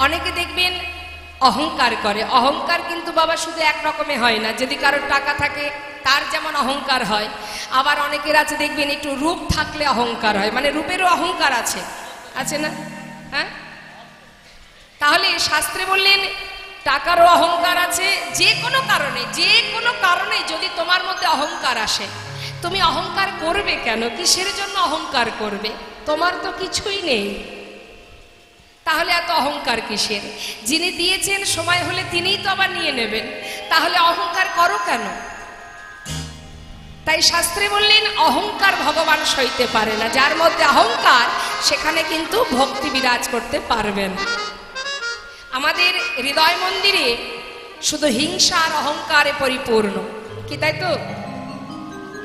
অনেকে দেখবেন অহংকার করে। অহংকার কিন্তু বাবা শুধু এক রকমে হয় না। যদি কারোর টাকা থাকে তার যেমন অহংকার হয়, আবার অনেকের আছে দেখবেন একটু রূপ থাকলে অহংকার হয়, মানে রূপেরও অহংকার আছে, আছে না? হ্যাঁ, তাহলে শাস্ত্রে বললেন টাকারও অহংকার আছে। যে কোনো কারণে যদি তোমার মধ্যে অহংকার আসে, তুমি অহংকার করবে কেন? কিসের জন্য অহংকার করবে? তোমার তো কিছুই নেই, তাহলে এত অহংকার কিসের? যিনি দিয়েছেন সময় হলে তিনিই তো আবার নিয়ে নেবেন, তাহলে অহংকার করো কেন? তাই শাস্ত্রে বললেন অহংকার ভগবান সইতে পারে না। যার মধ্যে অহংকার, সেখানে কিন্তু ভক্তি বিরাজ করতে পারবেন। আমাদের হৃদয় মন্দিরে শুধু হিংসা আর অহংকারে পরিপূর্ণ, কি তাই তো?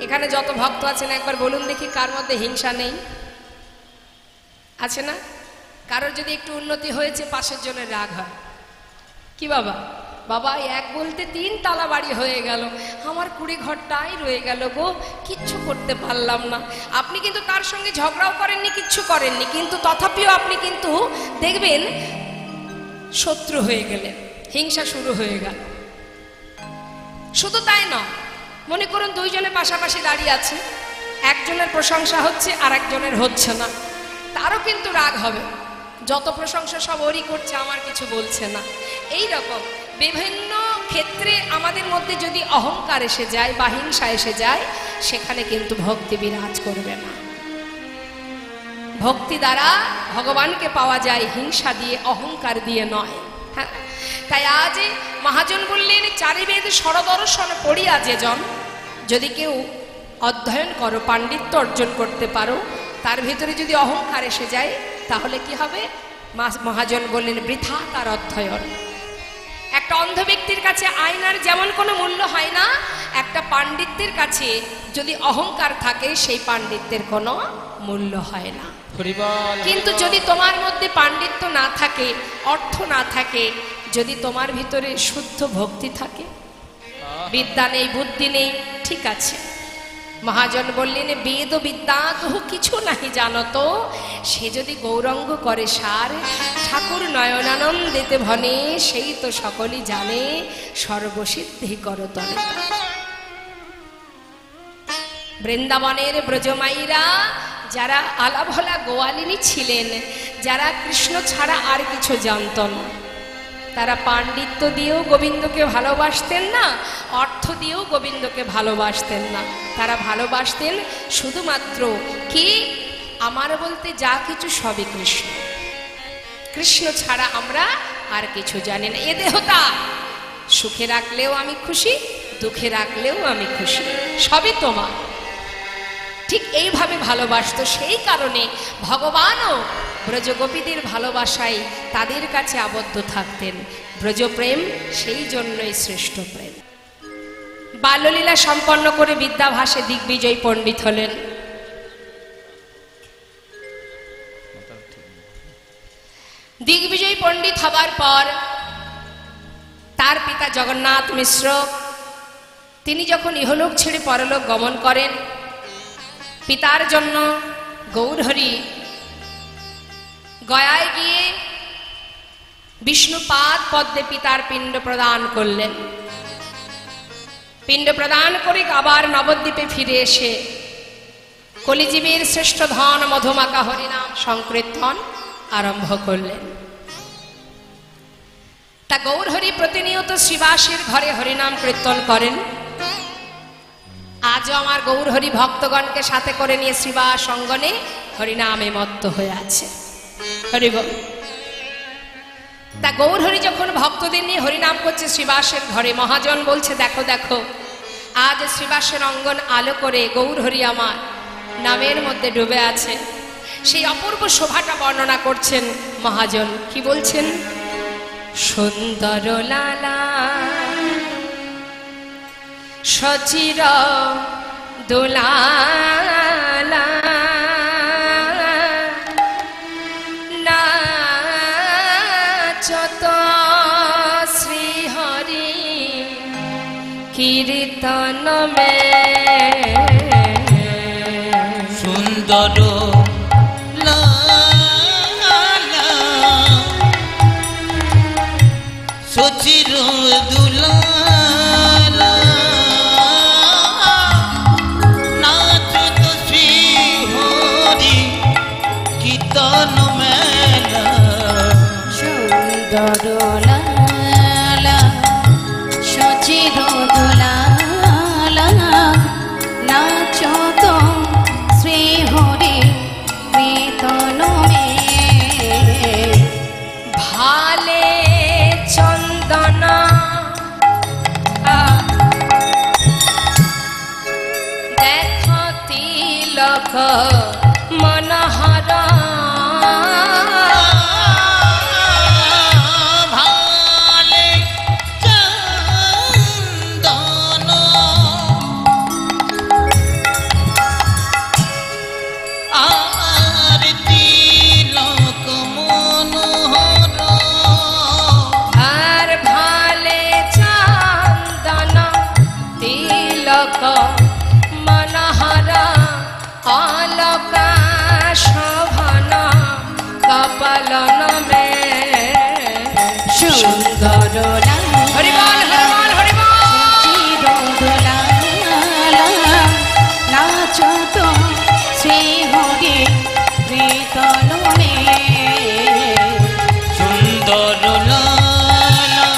এখানে যত ভক্ত আছেন একবার বলুন দেখি, কার মধ্যে হিংসা নেই? আছে না? কারোর যদি একটু উন্নতি হয়েছে, পাশের জনের রাগ হয়, কি বাবা বাবা এক বলতে 3 তালা বাড়ি হয়ে গেল, আমার 20 ঘরটাই রয়ে গেল গো, কিচ্ছু করতে পারলাম না। আপনি কিন্তু তার সঙ্গে ঝগড়াও করেননি, কিচ্ছু করেননি, কিন্তু তথাপিও আপনি কিন্তু দেখবেন শত্রু হয়ে গেলেন, হিংসা শুরু হয়ে গেল। শুধু তাই নয়, মনে করুন 2 জনে পাশাপাশি দাঁড়িয়ে আছে, একজনের প্রশংসা হচ্ছে আর একজনের হচ্ছে না, তারও কিন্তু রাগ হবে। যত প্রশংসা সব ওরই করছে, আমার কিছু বলছে না। এই রকম বিভিন্ন ক্ষেত্রে আমাদের মধ্যে যদি অহংকার এসে যায় বা হিংসা এসে যায়, সেখানে কিন্তু ভক্তি বিরাজ করবে না। ভক্তি দ্বারা ভগবানকে পাওয়া যায়, হিংসা দিয়ে, অহংকার দিয়ে নয়। হ্যাঁ, তাই আজ মহাজন বললেন চারিবেদ সরদর্শন পড়িয়া যেজন, যদি কেউ অধ্যয়ন করো, পাণ্ডিত্য অর্জন করতে পারো, তার ভিতরে যদি অহংকার এসে যায়, তাহলে কি হবে? মহাজন বললেন বৃথা তার অধ্যয়ন। একটা অন্ধ ব্যক্তির কাছে আয়নার যেমন কোনো মূল্য হয় না, একটা পাণ্ডিত্যের কাছে যদি অহংকার থাকে, সেই পাণ্ডিত্যের কোনো মূল্য হয় না। কিন্তু যদি তোমার মধ্যে পাণ্ডিত্য না থাকে, অর্থ না থাকে, যদি তোমার ভিতরে শুদ্ধ ভক্তি থাকে, বিদ্যা নেই, বুদ্ধি নেই, ঠিক আছে। মহাজন বললেন বেদ বিদ্যা তহু কিছু নাহি জানত, সে যদি গৌরঙ্গ করে সার, ঠাকুর নয়নানন্দেতে ভনে, সেই তো সকলই জানে, সর্বসিদ্ধি করতলে। বৃন্দাবনের ব্রজমাইরা যারা আলাভলা গোয়ালিনী ছিলেন, যারা কৃষ্ণ ছাড়া আর কিছু জানত না, তারা পাণ্ডিত্য দিয়েও গোবিন্দকে ভালোবাসতেন না, অর্থ দিয়েও গোবিন্দকে ভালোবাসতেন না। তারা ভালোবাসতেন শুধুমাত্র কি, আমার বলতে যা কিছু সবই কৃষ্ণ, কৃষ্ণ ছাড়া আমরা আর কিছু জানি না। এ দেহটা সুখে রাখলেও আমি খুশি, দুঃখে রাখলেও আমি খুশি, সবই তোমার। ঠিক এইভাবে ভালোবাসত। সেই কারণে ভগবানও ব্রজগোপীদের ভালোবাসায় তাদের কাছে আবদ্ধ থাকতেন। ব্রজপ্রেম সেই জন্যই শ্রেষ্ঠ প্রেম। বাল্যলীলা সম্পন্ন করে বিদ্যাভাসে দিগ্বিজয় পণ্ডিত হলেন। দিগ্বিজয় পণ্ডিত হবার পর তার পিতা জগন্নাথ মিশ্র, তিনি যখন ইহলোক ছেড়ে পরলোক গমন করেন, পিতার জন্য গৌরহরি গয়ায় গিয়ে বিষ্ণুপাদ পদ্মে পিতার পিণ্ড প্রদান করলেন। পিণ্ড প্রদান করে আবার নবদ্বীপে ফিরে এসে কলিজীবের শ্রেষ্ঠ ধন মধুমাকা হরিনাম সংকীর্তন আরম্ভ করলেন। তা গৌরহরি প্রতিনিয়ত শ্রীবাসের ঘরে হরিনাম কীর্তন করেন। আজও আমার গৌরহরি ভক্তগণকে সাথে করে নিয়ে শ্রীবাস অঙ্গনে হরিনামে মত্ত হয়ে আছে। হরি বল। তা গৌরহরি যখন ভক্তদের নিয়ে হরিনাম করছে শ্রীবাসের ঘরে, মহাজন বলছে দেখো দেখো, আজ শ্রীবাসের অঙ্গন আলো করে গৌরহরি আমার নামের মধ্যে ডুবে আছে। সেই অপূর্ব শোভাটা বর্ণনা করছেন মহাজন। কি বলছেন? সুন্দর লালা সচির দোলালা নাচত শ্রীহরি কীর্তন মে সুন্দর সচির দুলালা নাচত শ্রী হরি কীর্তন মেলা সুন্দর লালা সচির দুলালা নাচত শ্রী হরি কীর্তন ভালে চন্দনা দেখ তিলক মনোহরা ভালে চন্দন আর তিলক মনোহর আর ভালে চন্দন তিলক মনোহরা অলকা শোভন কপালন মে সুন্দর হরি বল হরি বল হরি বল নাচত শ্রী হরি কীর্তন সুন্দর লালা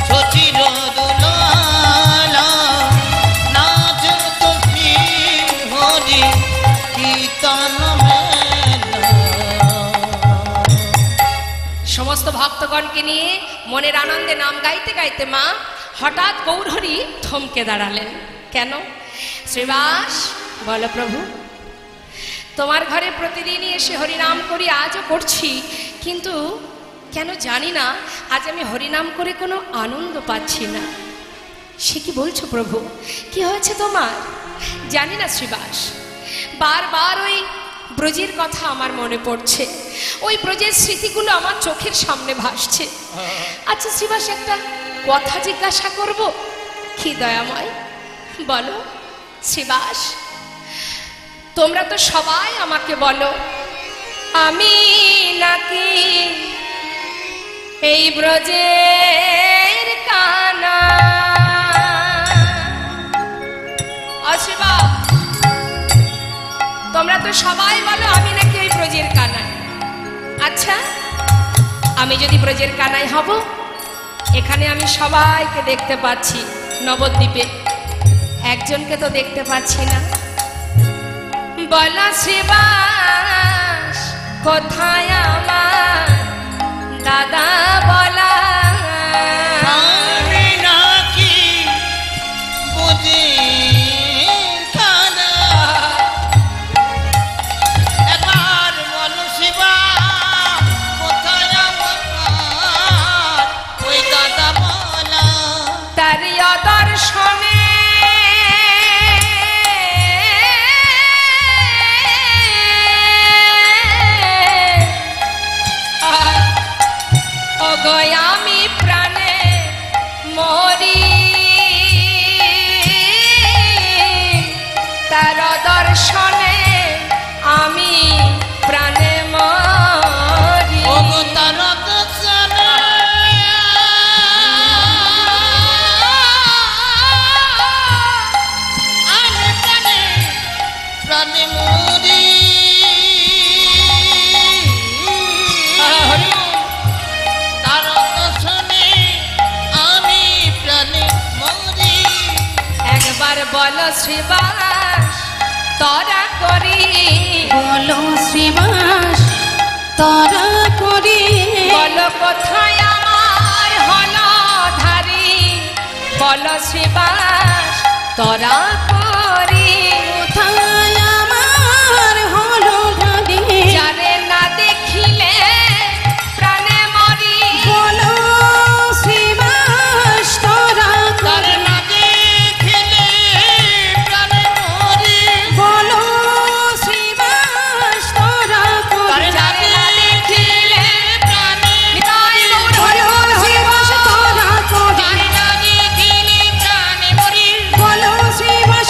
সচির দুলালা নাচত শ্রী হরি কীর্তন মেলা সমস্ত ভক্তগণকে নিয়ে মনের আনন্দে নাম গাইতে গাইতে মা হঠাৎ গৌরহরি থমকে দাঁড়ালেন। কেন? শ্রীবাস বলো প্রভু, তোমার ঘরে প্রতিদিনই এসে হরিনাম করি, আজও করছি, কিন্তু কেন জানি না আজ আমি হরিনাম করে কোনো আনন্দ পাচ্ছি না। সে কি বলছো প্রভু? কি হয়েছে তোমার? জানি না শ্রীবাস, বারবার ওই ব্রজের কথা আমার মনে পড়ছে, ওই ব্রজের স্মৃতিগুলো আমার চোখের সামনে ভাসছে। আচ্ছা শ্রীবাস, একটা কথা জিজ্ঞাসা করব? কি দয়াময়, বলো শ্রীবাস। তোমরা তো সবাই আমাকে বলো আমি নাকি এই ব্রজের কানা। শ্রীবাস, তোমরা তো সবাই বলো আমি নাকি ওই ব্রজের কানাই। আচ্ছা, আমি যদি ব্রজের কানাই হব, এখানে আমি সবাইকে দেখতে পাচ্ছি, নবদ্বীপে একজনকে তো দেখতে পাচ্ছি না। বলা শ্রীবাস, কোথায় আমার দাদা বলা? আমি নাকি বুঝি কানা, এবার বলো শিবা কোথায় আমার ওই দাদা বলা? তারি অদর্শনে আমি প্রাণে মরি, তার দর্শনে আমি প্রাণে মরি। তার দর্শনে আমি প্রাণে প্রাণে মরি। একবার বলো শ্রীবাস তরা করি, বলো শ্রীবাস তরা করি, বলো কোথায় আমার হলো ধারি, বলো শ্রীবাস তরা করি, কোথায় আমার হলো ধারি, যারে না দেখিলে প্রাণে মরি, বলো শ্রীবাস তরা করি, না দেখিলে প্রাণে মরি, বলো শ্রীবাস তরা করি, যারে না দেখিলে প্রাণে হৃদয় দূর হলো বলো শ্রীবাস তরা করি, না দেখিলে প্রাণে মরি, বলো শ্রীবাস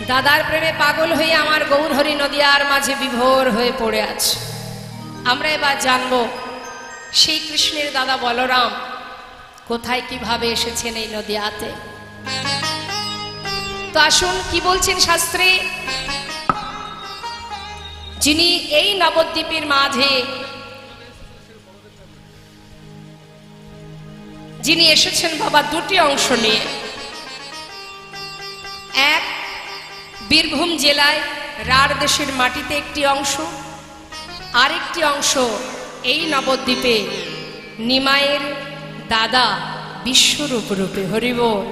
দাদার প্রেমে পাগল হয়ে আমার গৌরহরি নদিয়ার মাঝে বিভোর হয়ে পড়ে আছে। আমরা এবার জানবো সেই কৃষ্ণের দাদা বলরাম কোথায় কিভাবে এসেছেন এই নদিয়াতে। তো আসুন কি বলছেন শাস্ত্রে। যিনি এই নবদ্বীপের মাঝে যিনি এসেছেন বাবা দুটি অংশ নিয়ে, এক বীরভূম জেলায় রাঢ় দেশের মাটিতে একটি অংশ, আরেকটি অংশ এই নবদ্বীপে নিমাইয়ের দাদা বিশ্বরূপ রূপে। হরিবোল।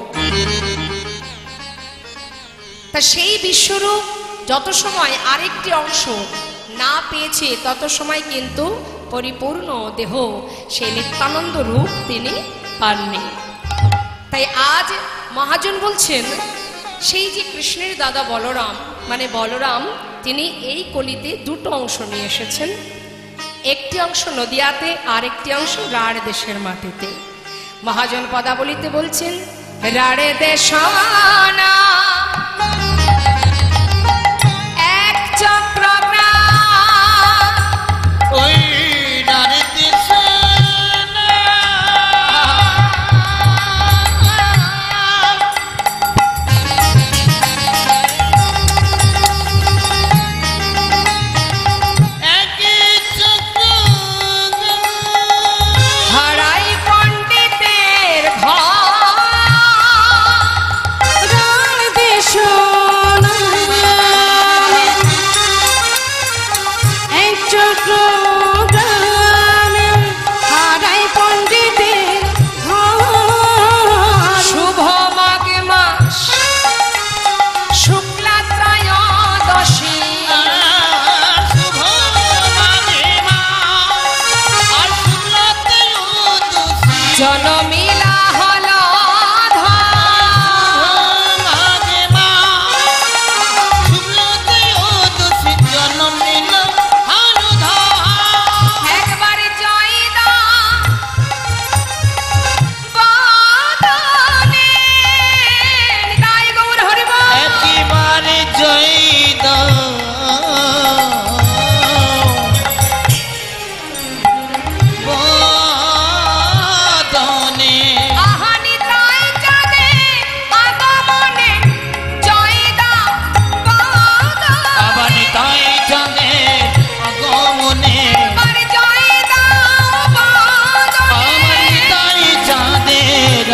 তা সেই বিশ্বরূপ যত সময় আরেকটি অংশ না পেয়েছে তত সময় কিন্তু পরিপূর্ণ দেহ সেই নিত্যানন্দ রূপ তিনি পাননি। তাই আজ মহাজন বলছেন সেই যে কৃষ্ণের দাদা বলরাম, মানে বলরাম, তিনি এই কলিতে দুটো অংশ নিয়ে এসেছেন, একটি অংশ নদিয়াতে আর একটি অংশ রাঢ় দেশের মাটিতে। মহাজন পদাবলিতে বলছেন রাঢ় দেশানা এক চক্র ওই নারীতে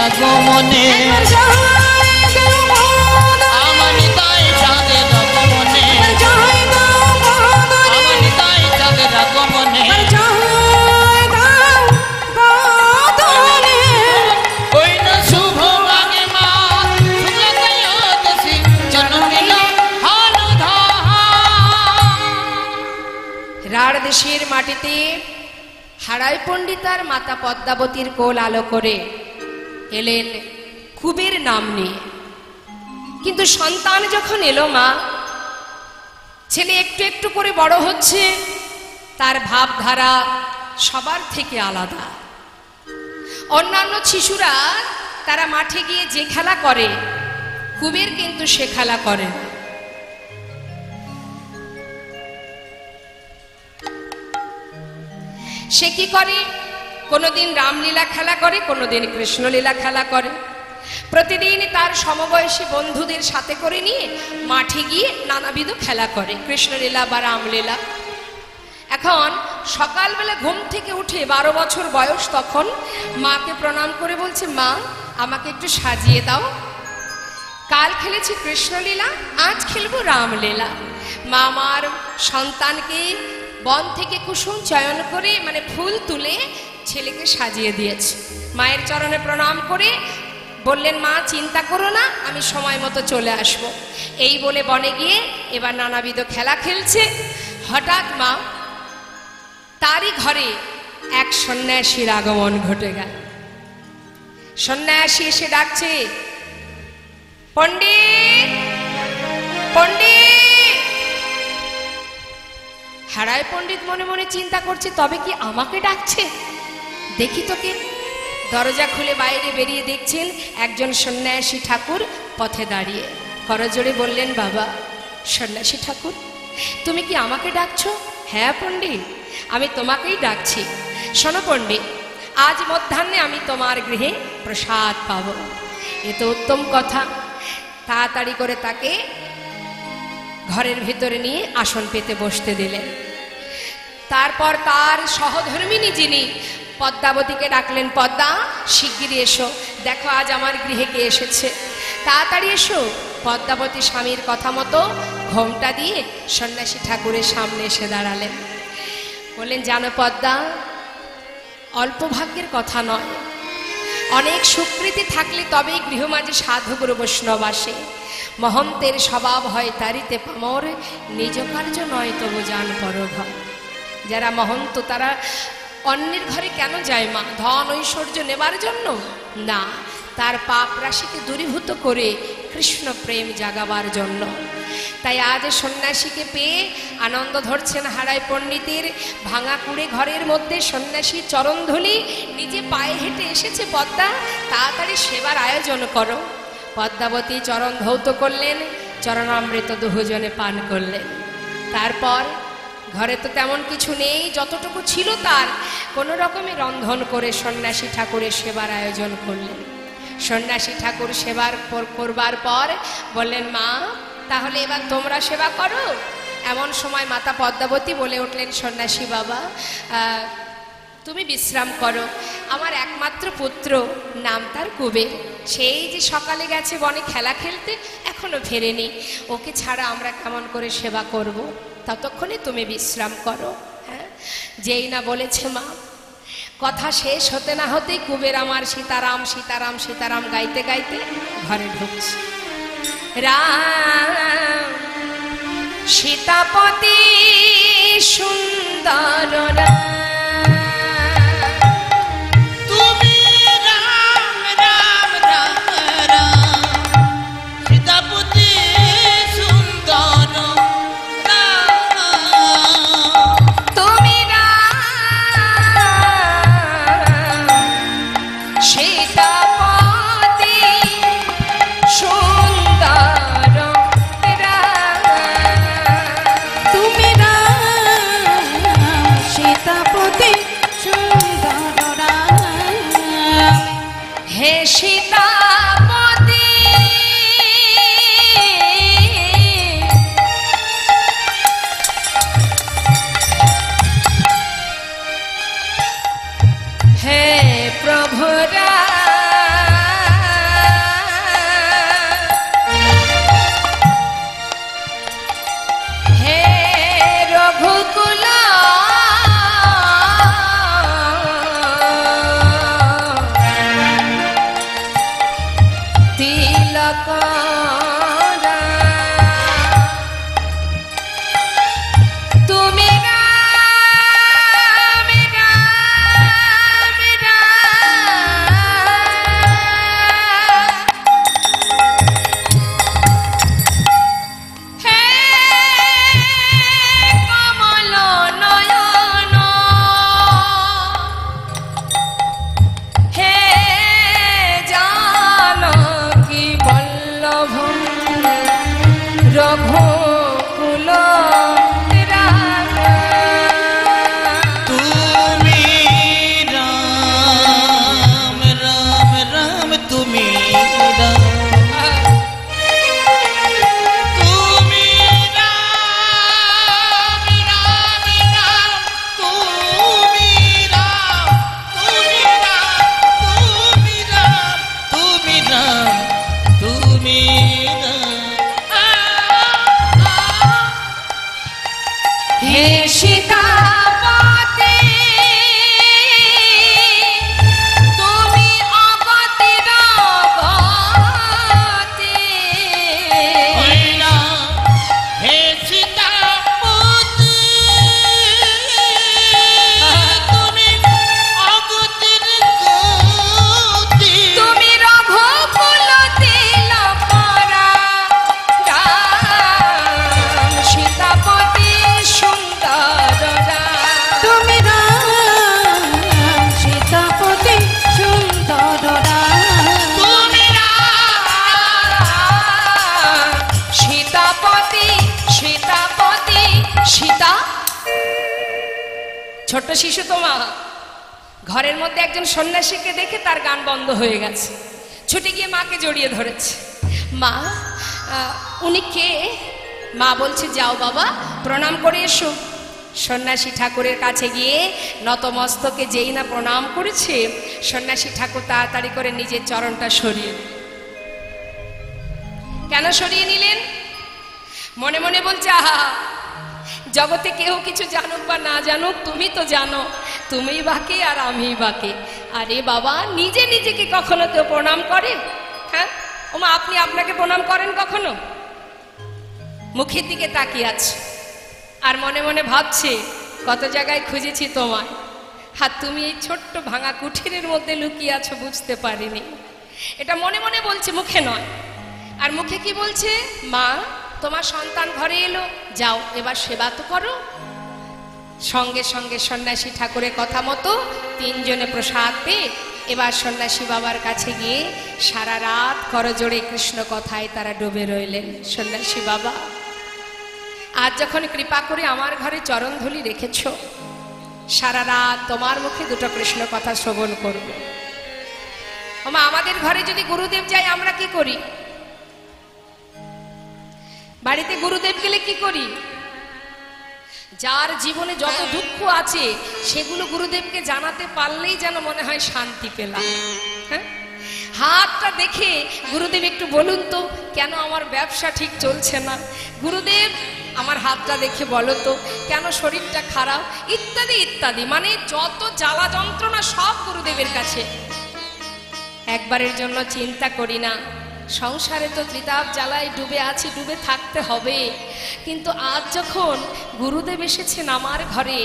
আগমনে আমানিতাই চাঁদের আগমনে আমানিতাই চাঁদের আগমনে ওই না শুভ লাগে মা শুভলতায় দোষী জন্মিল হলধা। রাঢ় দেশের মাটিতে হারাই পণ্ডিতার মাতা পদ্মাবতীর কোল আলো করে এলেন কুবের নাম নিয়ে। কিন্তু সন্তান যখন এলো মা, ছেলে একটু একটু করে বড় হচ্ছে, তার ভাবধারা সবার থেকে আলাদা। অন্যান্য শিশুরা তারা মাঠে গিয়ে যে খেলা করে, কুবের কিন্তু সে খেলা করে না। সে কি করে? কোনোদিন রামলীলা খেলা করে, কোনোদিন কৃষ্ণলীলা খেলা করে। প্রতিদিন তার সমবয়সী বন্ধুদের সাথে করে নিয়ে মাঠে গিয়ে নানাবিধ খেলা করে, কৃষ্ণলীলা বা রামলীলা। এখন সকালবেলা ঘুম থেকে উঠে 12 বছর বয়স, তখন মাকে প্রণাম করে বলছে, মা আমাকে একটু সাজিয়ে দাও। কাল খেলেছি কৃষ্ণলীলা, আজ খেলবো রামলীলা। মা আমার সন্তানকে বন থেকে কুসুম চয়ন করে, মানে ফুল তুলে ছেলেকে সাজিয়ে দিয়েছে। মায়ের চরণে প্রণাম করে বললেন, মা চিন্তা করো না, আমি সময় মতো চলে আসব। এই বলে বনে গিয়ে এবার নানাবিধ খেলা খেলছে। হঠাৎ মা তারই ঘরে এক সন্ন্যাসীর আগমন ঘটে গেল। সন্ন্যাসী এসে ডাকছে, পণ্ডিত পণ্ডিত। হারায় পণ্ডিত মনে মনে চিন্তা করছে, তবে কি আমাকে ডাকছে, দেখি তোকে। দরজা খুলে বাইরে বেরিয়ে দেখছেন একজন সন্ন্যাসী ঠাকুর পথে দাঁড়িয়ে। করজোড়ে বললেন, বাবা সন্ন্যাসী ঠাকুর, তুমি কি আমাকে ডাকছো? হ্যাঁ পণ্ডিত, আমি তোমাকেই ডাকছি। শোনো পণ্ডিত, আজ মধ্যাহ্নে আমি তোমার গৃহে প্রসাদ পাব। এ তো উত্তম কথা। তাড়াতাড়ি করে তাকে ঘরের ভিতরে নিয়ে আসন পেতে বসতে দিলেন। তারপর তার সহধর্মিনী যিনি পদ্মাবতীকে ডাকলেন, পদ্মা শিগগিরই এসো, দেখো আজ আমার গৃহে কে এসেছে, তাড়াতাড়ি এসো। পদ্মাবতী স্বামীর কথা মতো ঘোমটা দিয়ে সন্ন্যাসী ঠাকুরের সামনে এসে দাঁড়ালেন। বললেন, জানো পদ্মা, অল্প ভাগ্যের কথা নয়, অনেক সুকৃতি থাকলে তবেই গৃহমাঝে সাধু গুরু বৈষ্ণব আসে। মহন্তের স্বভাব হয় তারিতে পামর, নিজ কার্য নয় তবু জান পর ঘর। যারা মহন্ত তারা অন্যের ঘরে কেন যায় মা? ধন ঐশ্বর্য নেবার জন্য না, তার পাপ রাশিকে দূরীভূত করে কৃষ্ণ প্রেম জাগাবার জন্য। তাই আজ সন্ন্যাসীকে পেয়ে আনন্দ ধরছেন হারাই পণ্ডিতের। ভাঙা কুড়ে ঘরের মধ্যে সন্ন্যাসী চরণধুলি নিজে পায়ে হেঁটে এসেছে। পদ্মা, তাড়াতাড়ি সেবার আয়োজন করো। পদ্মাবতী চরণ ধৌত করলেন, চরণামৃত দুজনে পান করলেন। তারপর ঘরে তো তেমন কিছু নেই, যতটুকু ছিল তার কোনো রকমে রন্ধন করে সন্ন্যাসী ঠাকুরের সেবার আয়োজন করলেন। সন্ন্যাসী ঠাকুর সেবার করবার পর বললেন, মা তাহলে এবার তোমরা সেবা করো। এমন সময় মাতা পদ্মাবতী বলে উঠলেন, সন্ন্যাসী বাবা তুমি বিশ্রাম করো। আমার একমাত্র পুত্র, নাম তার কুবের, সেই যে সকালে গেছে বনে খেলা খেলতে, এখনো ফেরেনি। ওকে ছাড়া আমরা কেমন করে সেবা করব? ততক্ষণে তুমি বিশ্রাম করো। হ্যাঁ, যেই না বলেছে মা, কথা শেষ হতে না হতেই কুবের আমার সীতারাম সীতারাম সীতারাম গাইতে গাইতে ঘরে ঢুকছে। রাম সীতাপতি সুন্দর রাম, তুমি রাম রাম রাম রাম, সীতাপতি সুন্দর রাম। তুমি রাম সীতাপতি সুন্দর রাম, তুমি রাম সীতাপতি সুন্দর রাম। হে সীতাপতি হে প্রভু হে রঘুকুল তিলক তুমি রাম রাম রাম, হে কমল নয়ন, হে জানকী বল্লভ রঘুকুল রাম। তুমি রাম রাম রাম, তুমি রাম, তুমি রাম রাম রাম, তুমি রাম, তুমি রাম, তুমি রাম, তুমি রাম, তুমি রাম। সীতাপতি সীতাপতি সীতা। ছোট্ট শিশু তো মা, ঘরের মধ্যে একজন সন্ন্যাসীকে দেখে তার গান বন্ধ হয়ে গেছে, ছুটে গিয়ে মাকে জড়িয়ে ধরেছে। মা উনি কে? মা বলছে যাও বাবা প্রণাম করে এসো। সন্ন্যাসী ঠাকুরের কাছে গিয়ে নতমস্তকে যেই না প্রণাম করেছে, সন্ন্যাসী ঠাকুর তাড়াতাড়ি করে নিজের চরণটা সরিয়ে। কেন সরিয়ে নিলেন? মনে মনে বলছে আহা, জগতে কেউ কিছু জানুক বা না জানুক তুমি তো জানো, তুমিই বাকি আর আমি বাকি। আরে বাবা, নিজে নিজেকে কখনো কেউ প্রণাম করে? হ্যাঁ ওমা, আপনি আপনাকে প্রণাম করেন কখনো? মুখের দিকে তাকিয়ে আছে আর মনে মনে ভাবছে কত জায়গায় খুঁজেছি তোমায়, আর তুমি এই ছোট্ট ভাঙা কুঠিরের মধ্যে লুকিয়ে আছো বুঝতে পারিনি। এটা মনে মনে বলছে, মুখে নয়। আর মুখে কি বলছে? মা তোমার সন্তান ঘরে এলো, যাও এবার সেবা তো করো। সঙ্গে সঙ্গে সন্ন্যাসী ঠাকুরের কথা মতো তিনজনে প্রসাদ পেয়ে এবার সন্ন্যাসী বাবার কাছে গিয়ে সারা রাত করজোড়ে কৃষ্ণ কথায় তারা ডুবে রইলেন। সন্ন্যাসী বাবা, আজ যখন কৃপা করে আমার ঘরে চরণধুলি রেখেছ, সারা রাত তোমার মুখে দুটো কৃষ্ণ কথা শ্রবণ করব। ওমা, আমাদের ঘরে যদি গুরুদেব যায় আমরা কি করি? বাড়িতে গুরুদেব গেলে কি করি? যার জীবনে যত দুঃখ আছে সেগুলো গুরুদেবকে জানাতে পারলেই যেন মনে হয় শান্তি পেলাম। হ্যাঁ, হাতটা দেখে গুরুদেব একটু বলুন তো কেন আমার ব্যবসা ঠিক চলছে না, গুরুদেব আমার হাতটা দেখে বলো তো কেন শরীরটা খারাপ, ইত্যাদি ইত্যাদি। মানে যত জ্বালা যন্ত্রণা সব গুরুদেবের কাছে। একবারের জন্য চিন্তা করি না সংসারে তো ত্রিতাপ জ্বালায় ডুবে আছি, ডুবে থাকতে হবে, কিন্তু আজ যখন গুরুদেব এসেছেন আমার ঘরে,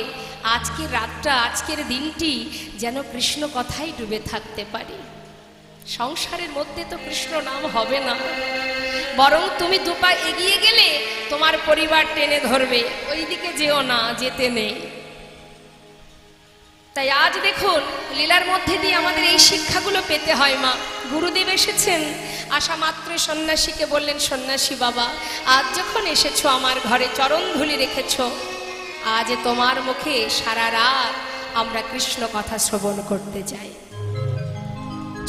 আজকের রাতটা আজকের দিনটি যেন কৃষ্ণ কথাই ডুবে থাকতে পারি। সংসারের মধ্যে তো কৃষ্ণ নাম হবে না, বরং তুমি দুপা এগিয়ে গেলে তোমার পরিবার টেনে ধরবে, ওইদিকে যেও না, যেতে নেই। তাই আজ দেখুন লীলার মধ্যে দিয়ে আমাদের এই শিক্ষাগুলো পেতে হয়। মা গুরুদেব এসেছেন, আসা মাত্র সন্ন্যাসীকে বললেন, সন্ন্যাসী বাবা আজ যখন এসেছো আমার ঘরে চরণধুলি রেখেছো, আজ তোমার মুখে সারা রাত আমরা কৃষ্ণ কথা শ্রবণ করতে যাই।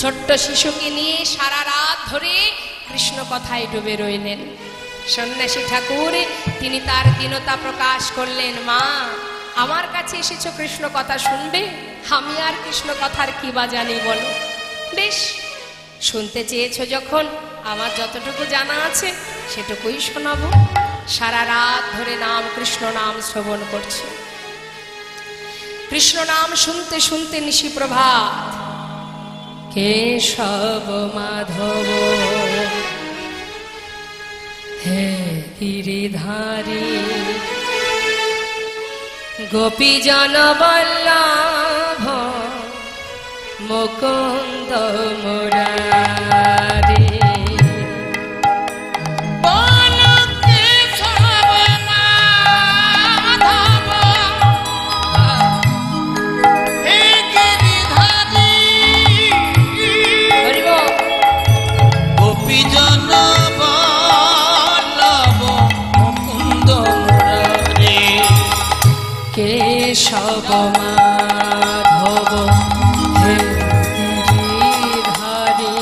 ছোট্ট শিশুকে নিয়ে সারা রাত ধরে কৃষ্ণ কথায় ডুবে রইলেন। সন্ন্যাসী ঠাকুর তিনি তার দীনতা প্রকাশ করলেন, মা আমার কাছে এসেছো কৃষ্ণ কথা শুনবে, আমি আর কৃষ্ণ কথার কি বা জানি বলো। বেশ, শুনতে চেয়েছো যখন আমার যতটুকু জানা আছে সেটুকুই শোনাবো। সারা রাত ধরে নাম কৃষ্ণ নাম শ্রবণ করছে। কৃষ্ণ নাম শুনতে শুনতে নিশি প্রভাত, কেশব মাধব হে গিরিধারী, গোপীজন বল্লভ মুকুন্দ মুরারি। কেশব মাধব হে গিরিধারী,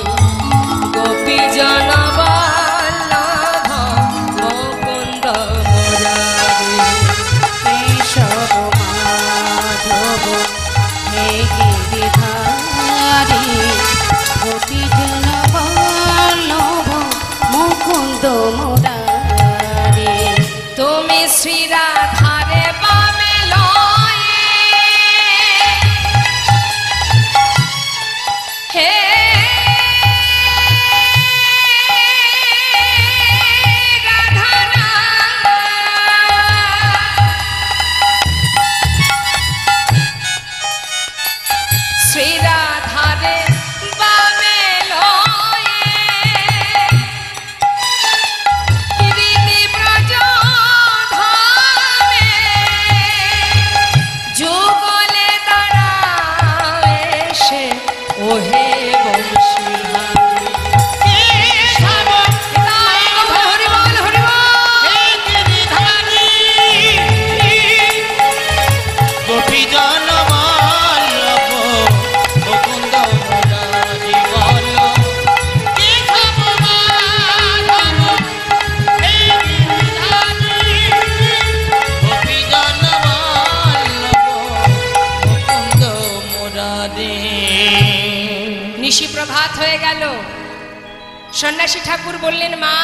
সন্ন্যাসী ঠাকুর বললেন, মা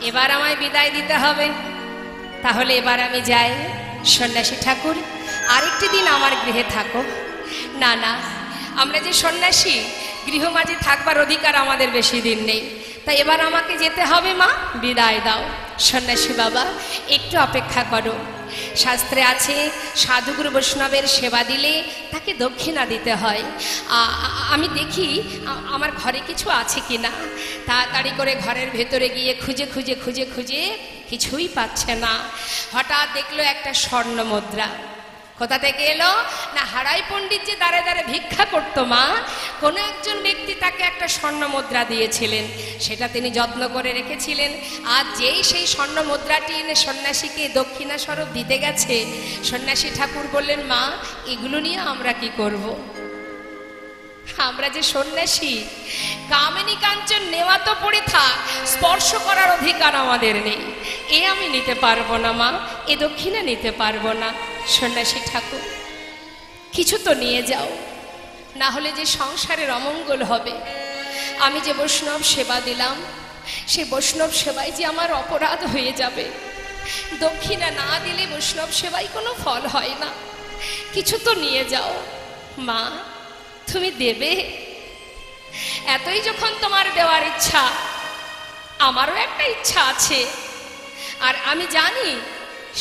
এবার আমায় বিদায় দিতে হবে, তাহলে এবার আমি যাই। সন্ন্যাসী ঠাকুর, আরেকটি দিন আমার গৃহে থাকো। না না, আমরা যে সন্ন্যাসী, গৃহমাঝে থাকবার অধিকার আমাদের বেশি দিন নেই, তাই এবার আমাকে যেতে হবে। মা বিদায় দাও। সন্ন্যাসী বাবা, একটু অপেক্ষা করো। শাস্ত্রে আছে সাধুগুরু বৈষ্ণবের সেবা দিলে তাকে দক্ষিণা দিতে হয়। আমি দেখি আমার ঘরে কিছু আছে কিনা। তাড়াতাড়ি করে ঘরের ভেতরে গিয়ে খুঁজে খুঁজে খুঁজে খুঁজে কিছুই পাচ্ছে না। হঠাৎ দেখলো একটা স্বর্ণ মুদ্রা। কোথা থেকে এলো? না, হারাই পণ্ডিত যে দাঁড়ে দাঁড়ে ভিক্ষা করতো মা, কোনো একজন ব্যক্তি তাকে একটা স্বর্ণ মুদ্রা দিয়েছিলেন, সেটা তিনি যত্ন করে রেখেছিলেন। আর যেই সেই স্বর্ণ মুদ্রাটি এনে সন্ন্যাসীকে দক্ষিণা স্বরূপ দিতে গেছে, সন্ন্যাসী ঠাকুর বললেন, মা এগুলো নিয়ে আমরা কি করব? আমরা যে সন্ন্যাসী, কামিনী কাঞ্চন নেওয়া তো পড়ে থাক, স্পর্শ করার অধিকার আমাদের নেই। এ আমি নিতে পারবো না মা, এ দক্ষিণা নিতে পারবো না। সন্ন্যাসী ঠাকুর, কিছু তো নিয়ে যাও, না হলে যে সংসারের অমঙ্গল হবে। আমি যে বৈষ্ণব সেবা দিলাম, সে বৈষ্ণব সেবায় যে আমার অপরাধ হয়ে যাবে। দক্ষিণা না দিলে বৈষ্ণব সেবায় কোনো ফল হয় না। কিছু তো নিয়ে যাও। মা তুমি দেবে? এতই যখন তোমার দেওয়ার ইচ্ছা, আমারও একটা ইচ্ছা আছে, আর আমি জানি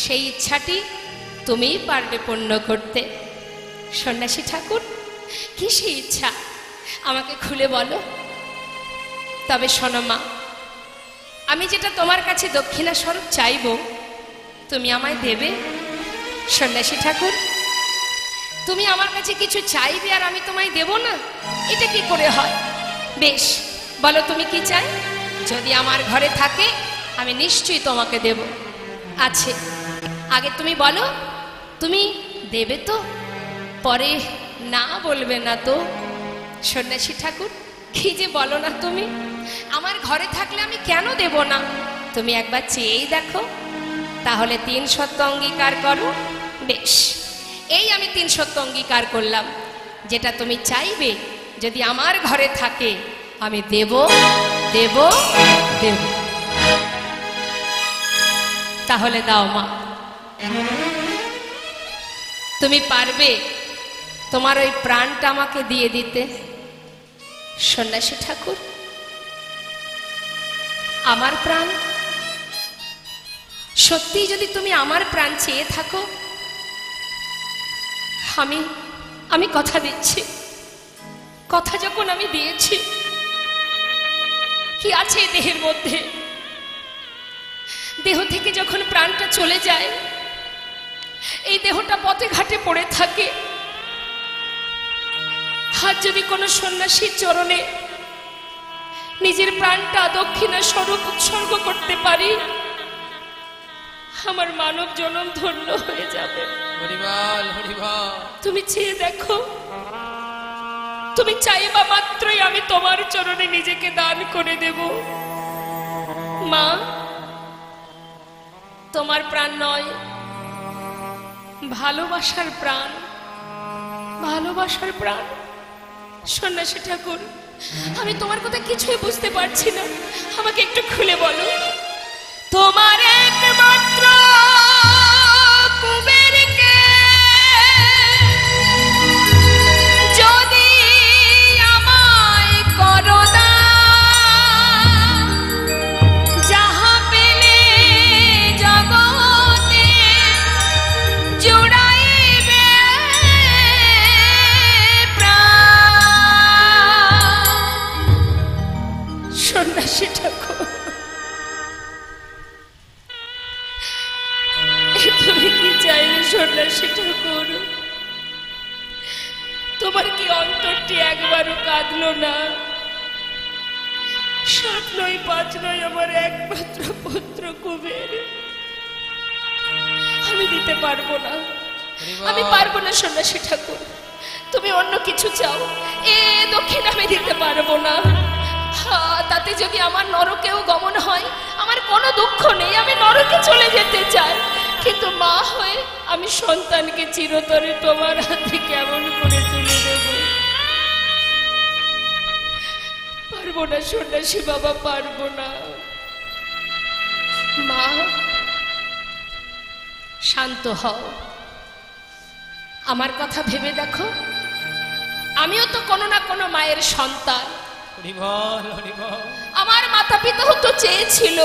সেই ইচ্ছাটি তুমিই পারবে পূর্ণ করতে। সন্ন্যাসী ঠাকুর, কি সেই ইচ্ছা আমাকে খুলে বলো। তবে শোনো মা, আমি যেটা তোমার কাছে দক্ষিণা স্বরূপ চাইব, তুমি আমায় দেবে? সন্ন্যাসী ঠাকুর, তুমি আমার কাছে কিছু চাইবে আর আমি তোমায় দেব না, এটা কি করে হয়? বেশ, বলো তুমি কি চাই। যদি আমার ঘরে থাকে আমি নিশ্চয়ই তোমাকে দেব। আছে, আগে তুমি বলো, তুমি দেবে তো? পরে না বলবে না তো? সন্ন্যাসী ঠাকুর, কি যে বলো না তুমি। আমার ঘরে থাকলে আমি কেন দেব না? তুমি একবার চেয়েই দেখো, তাহলে 3 সত্য অঙ্গীকার করো। বেশ, এই আমি 3 সত্য অঙ্গীকার করলাম, যেটা তুমি চাইবে যদি আমার ঘরে থাকে আমি দেব দেব দেব। তাহলে দাও মা। তুমি পারবে তোমার ওই প্রাণটা আমাকে দিয়ে দিতে? সন্ন্যাসী ঠাকুর, আমার প্রাণ? সত্যি যদি তুমি আমার প্রাণ চেয়ে থাকো, আমি কথা দিচ্ছি। কথা যখন আমি দিয়েছি, কি আছে দেহের মধ্যে? দেহ থেকে যখন প্রাণটা চলে যায়, এই দেহটা পথে ঘাটে পড়ে থাকে। আর যদি কোনো সন্ন্যাসীর চরণে নিজের প্রাণটা দক্ষিণা স্বরূপ উৎসর্গ করতে পারি, আমার মানব জনম ধন্য হয়ে যাবে। হরিবল হরিবল। তুমি চেয়ে দেখো, তুমি চাইবা মাত্রই আমি তোমার চরণে নিজেকে দান করে দেব। মা, তোমার প্রাণ নয়, ভালোবাসার প্রাণ, ভালোবাসার প্রাণ। সন্ন্যাসী ঠাকুর, আমি তোমার কথা কিছুই বুঝতে পারছি না, আমাকে একটু খুলে বলো। তোমার একমাত্র কুবেরকে যদি আমায় করো দান, যাহা পেলে জগতে জুড়াইবে প্রাণ। সন্ন্যাসী ঠাকুর, তুমি কি চাইলে? সন্ন্যাসী ঠাকুর, তোমার কি অন্তরটি একবারও কাঁদলো না? 7 নয় 5 নয়, আমার একমাত্র পুত্র কুবের। আমি দিতে পারবো না, আমি পারবো না। সন্ন্যাসী ঠাকুর, তুমি অন্য কিছু চাও, এ দক্ষিণ আমি দিতে পারবো না। তাতে যদি আমার নরকেও গমন হয়, আমার কোনো দুঃখ নেই, আমি নরকে চলে যেতে চাই। কিন্তু মা হয়ে আমি সন্তানকে চিরতরে তোমার হাতে কেমন করে তুলে দেব? পারবো পারবো না সন্ন্যাসী বাবা, পারবো না। মা শান্ত হও, আমার কথা ভেবে দেখো, আমিও তো কোনো না কোনো মায়ের সন্তান। হরি বল, হরি বল। আমার মাতা পিতাও তো চেয়েছিল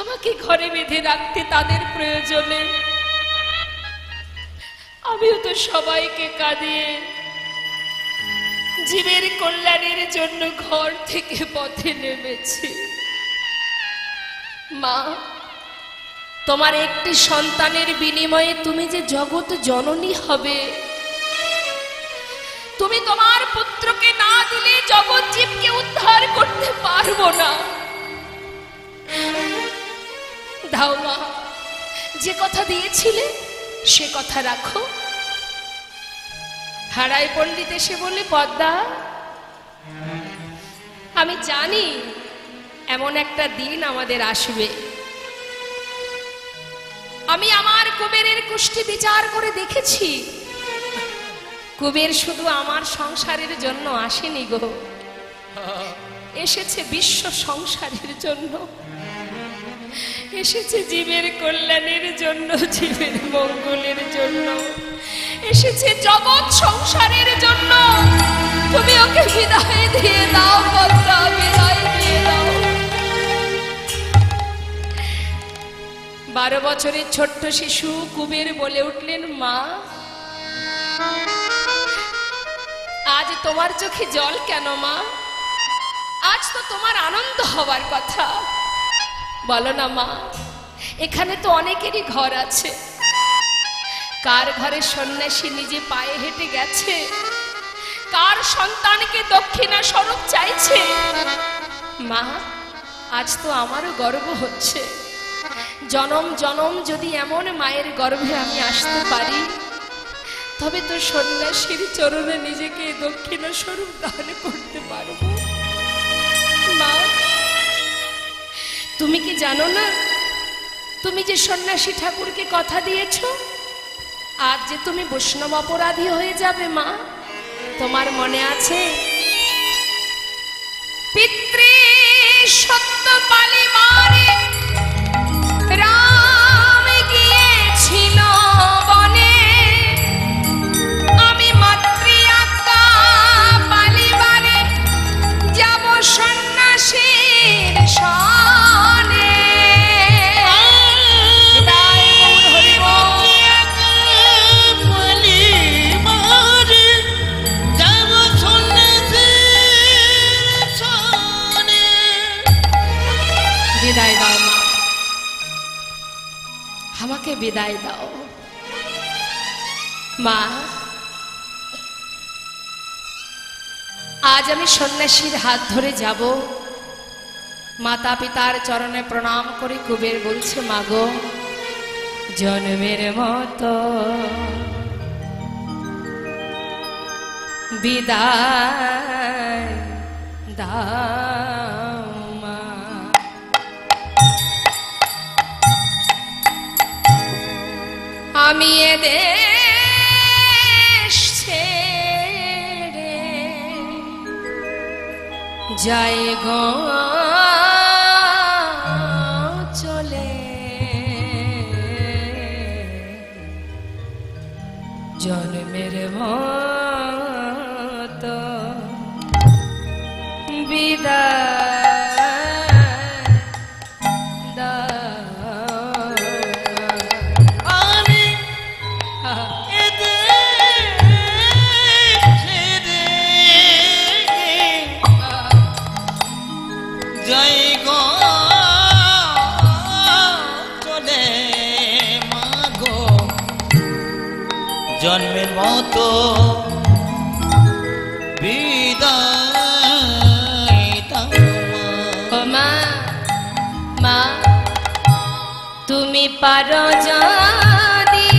আমাকে ঘরে বেঁধে রাখতে তাদের প্রয়োজনে। আমিও তো সবাইকে কাঁদিয়ে জীবের কল্যাণের জন্য ঘর থেকে পথে নেমেছি। মা, তোমার একটি সন্তানের বিনিময়ে তুমি যে জগৎ জননী হবে, তুমি তোমার পুত্রকে না দিলে জগৎ জীবকে উদ্ধার করতে পারবো না। দাও মা, যে কথা দিয়েছিলে সে কথা রাখো। হারাই পণ্ডিত এসে বলে, পদ্মা, আমি জানি এমন একটা দিন আমাদের আসবে। আমি আমার কুবেরের কুষ্টি বিচার করে দেখেছি, কুবের শুধু আমার সংসারের জন্য আসেনি গো, এসেছে বিশ্ব সংসারের জন্য, এসেছে জীবের কল্যাণের জন্য, জীবের মঙ্গলের জন্য, এসেছে জগৎ সংসারের জন্য। তুমি ওকে বিদায় দিয়ে দাও পদ্মা, বিদায় দিয়ে দাও। 12 বছরের ছোট্ট শিশু কুবের বলে উঠলেন, মা, আজ তোমার চোখে জল কেন মা? আজ তো তোমার আনন্দ হবার কথা। বলো না মা, এখানে তো অনেকেরই ঘর আছে। কার ঘরে সন্ন্যাসী নিজে পায়ে হেঁটে গেছে, কার সন্তানকে দক্ষিণা স্বরূপ চাইছে। মা, আজ তো আমারও গর্ব হচ্ছে। জনম জনম যদি এমন মায়ের গর্ভে আমি আসতে পারি, তবে তো সন্ন্যাসীর চরণে নিজেকে দক্ষিণা স্বরূপ দান করতে পারবো। মা, তুমি কি জানো না, তুমি যে সন্ন্যাসী ঠাকুরকে কথা দিয়েছ, আজ যে তুমি বৈষ্ণব অপরাধী হয়ে যাবে। মা, তোমার মনে আছে, পিতৃ সত্য পালিবারে রাম গিয়েছিল বনে, আমি মাতৃ আজ্ঞা পালিবারে যাব সন্ন্যাসীর সনে। বিদায় দাও মা, আমাকে বিদায় দাও। মা, আজ আমি সন্ন্যাসীর হাত ধরে যাব। মাতা পিতার চরণে প্রণাম করে কুবের বলছে, মাগো, জন্মের মতো বিদায় দাও মা। আমি এদেশ ছেড়ে যাই গো চলে, জন্মের মতো বিদায় দাও। আমি জয় গো চলে মাগো, জন্মের মতো বিদায় দাও মা। মা, মা, তুমি পারো যদি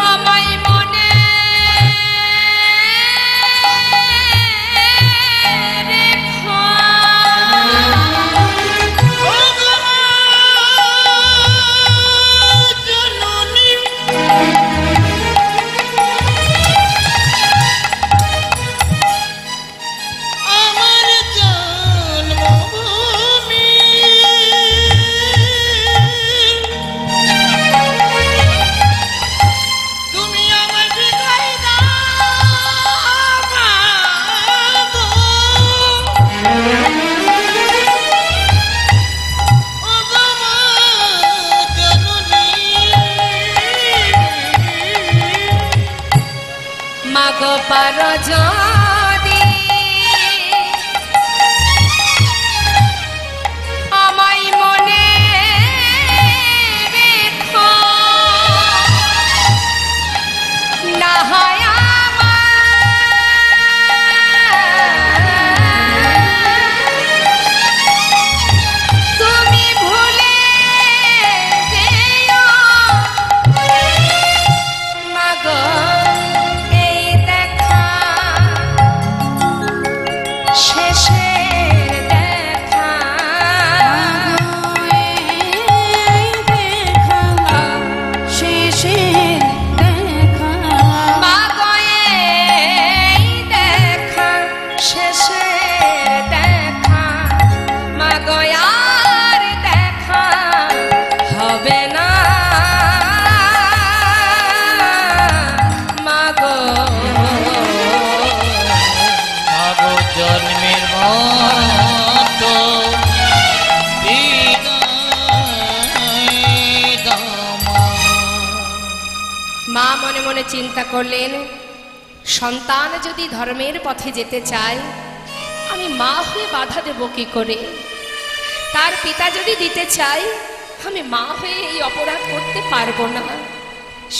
আমায় মনে রেখো। মাগো পারো যদি আমায় মনে রেখো, না হয় তুমি ভুলে যেও মাগো এই দেখা শেষের দেখা, শেষের দেখা মাগো এই দেখা শেষের দেখা, মাগো আর দেখা হবে না, মাগো মাগো জন্মের মতো বিদায় দাও মা। মা মনে মনে চিন্তা করলেন, সন্তান যদি ধর্মের পথে যেতে চায় আমি মা হয়ে বাধা দেব কি করে? তার পিতা যদি দিতে চায় আমি মা হয়ে এই অপরাধ করতে পারবো না।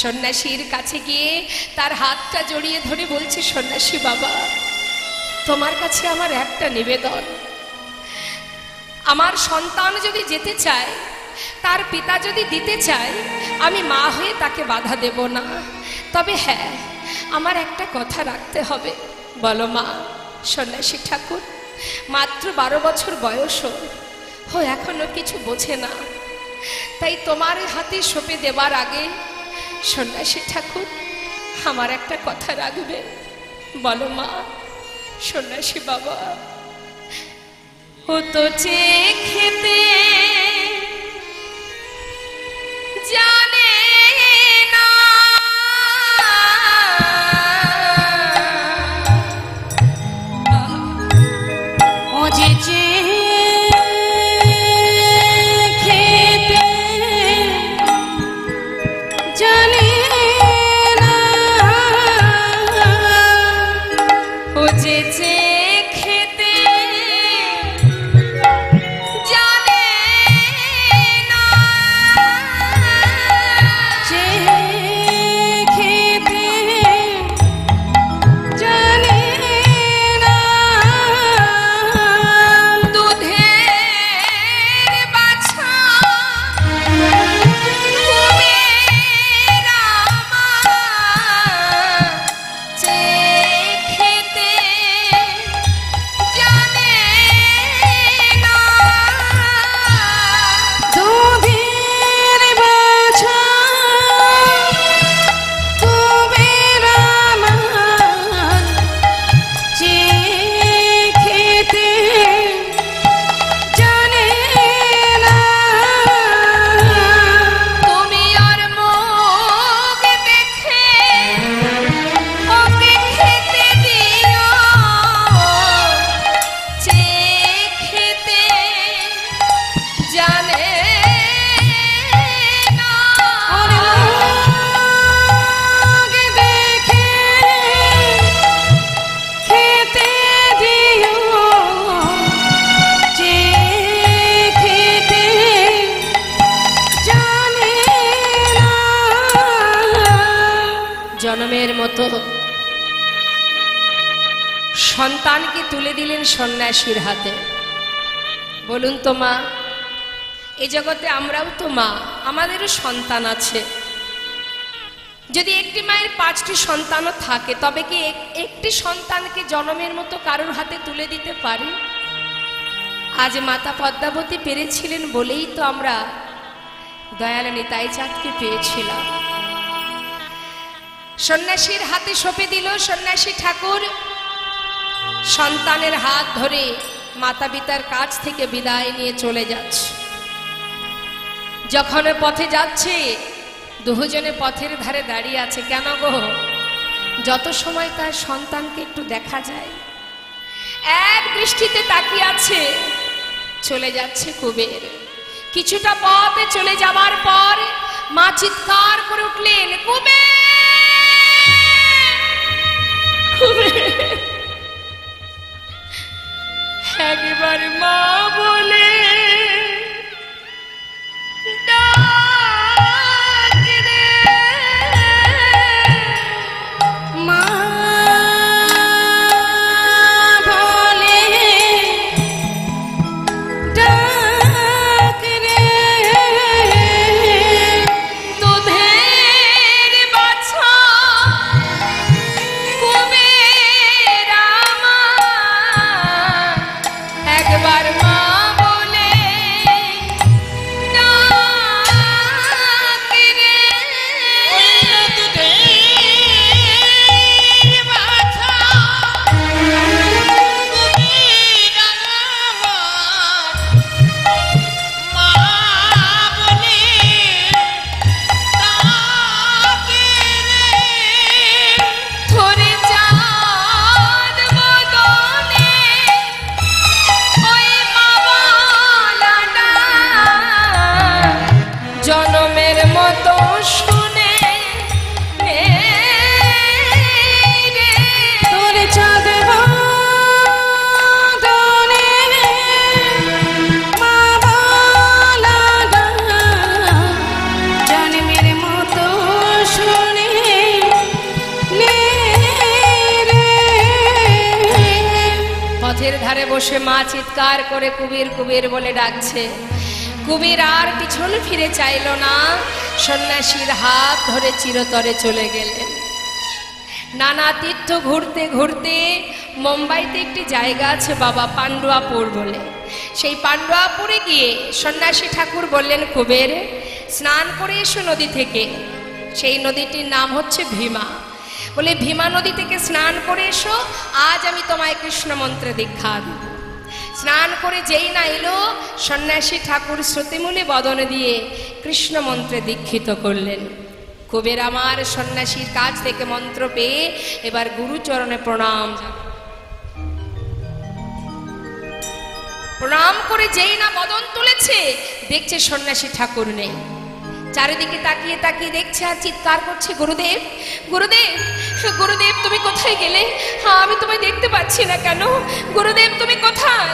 সন্ন্যাসীর কাছে গিয়ে তার হাতটা জড়িয়ে ধরে বলছে, সন্ন্যাসী বাবা, তোমার কাছে আমার একটা নিবেদন, আমার সন্তান যদি যেতে চায়, তার পিতা যদি দিতে চায়, আমি মা হয়ে তাকে বাধা দেব না। তবে হ্যাঁ, আমার একটা কথা রাখতে হবে। বলো মা। সন্ন্যাসী ঠাকুর মাত্র 12 বছর বয়স, ও এখনো কিছু বোঝে না, তাই তোমার হাতে সঁপে দেবার আগে সন্ন্যাসী ঠাকুর আমার একটা কথা রাখবে। বলো মা। সন্ন্যাসী বাবা, ও তো চেয়ে খেতে জানে না, ও যে খেতে জানে না, ও যে খেতে জানে না, যে খেতে জানে না, দুধের বাছা কুবের আমার, যে খেতে জানে না, দুধের বাছা কুবের আমার, যে খেতে জানে না, তুমি আর মুখ দেখে ওকে খেতে দিও, যে খেতে জানে না, আগে দেখে খেতে দিও, যে খেতে জানে না। জনমের মতো সন্তানকে তুলে দিলেন সন্ন্যাসীর হাতে। বলুন তো মা, এই জগতে আমরাও তো মা, আমাদেরও সন্তান আছে। যদি একটি মায়ের 5টি সন্তানও থাকে, তবে কি একটি সন্তানকে জনমের মতো কারোর হাতে তুলে দিতে পারি? আজ মাতা পদ্মাবতী পেরেছিলেন বলেই তো আমরা দয়াল নিতাই চাঁদকে পেয়েছিলাম। সন্ন্যাসীর হাতে সঁপে দিল সন্ন্যাসী ঠাকুর, সন্তানের হাত ধরে মাতা পিতার কাছ থেকে বিদায় নিয়ে চলে যাচ্ছে। যখন পথে যাচ্ছে, দুজনে পথের ধারে দাঁড়িয়ে আছে। কেন গো? যত সময় তার সন্তানকে একটু দেখা যায়, এক দৃষ্টিতে তাকিয়ে আছে। চলে যাচ্ছে কুবের। কিছুটা পথে চলে যাবার পর মা চিৎকার করে উঠলেন, কুবের! একবার মা বলে ডাক রে, মা বলে ডাক রে, দুধের বাছা কুবের আমার, একবার মা বলে ডাক রে। ধরে চাঁদ বদনে ওই মাওলানা জনমের মতো শুনে নে রে। তোর চাঁদ বদনে মা বলা জন্মের মতো শুনে নে রে। পথের ধারে বসে মা চিৎকার করে কুবির কুবির বলে ডাকছে। কুবির আর পিছন ফিরে চাইল না, সন্ন্যাসীর হাত ধরে চিরতরে চলে গেলেন। নানা তীর্থ ঘুরতে ঘুরতে মুম্বাইতে একটি জায়গা আছে বাবা পান্ডুয়াপুর বলে, সেই পান্ডুয়াপুরে গিয়ে সন্ন্যাসী ঠাকুর বললেন কুবের স্নান করে এসো নদী থেকে। সেই নদীটির নাম হচ্ছে ভীমা। বলে ভীমা নদী থেকে স্নান করে এসো, আজ আমি তোমায় কৃষ্ণ মন্ত্রে দীক্ষা দেব। স্নান করে যেই না এলো, সন্ন্যাসী ঠাকুর শ্রুতিমূলে বদনে দিয়ে কৃষ্ণ মন্ত্রে দীক্ষিত করলেন। কুবের আমার সন্ন্যাসীর কাছ থেকে মন্ত্র পেয়ে এবার গুরুচরণে প্রণাম প্রণাম করে যেই না বদন তুলেছে, দেখছে সন্ন্যাসী ঠাকুর নেই। চারিদিকে তাকিয়ে তাকিয়ে দেখছে আর চিৎকার করছে, গুরুদেব গুরুদেব গুরুদেব তুমি কোথায় গেলে? হ্যাঁ আমি তোমায় দেখতে পাচ্ছি না কেন? গুরুদেব তুমি কোথায়?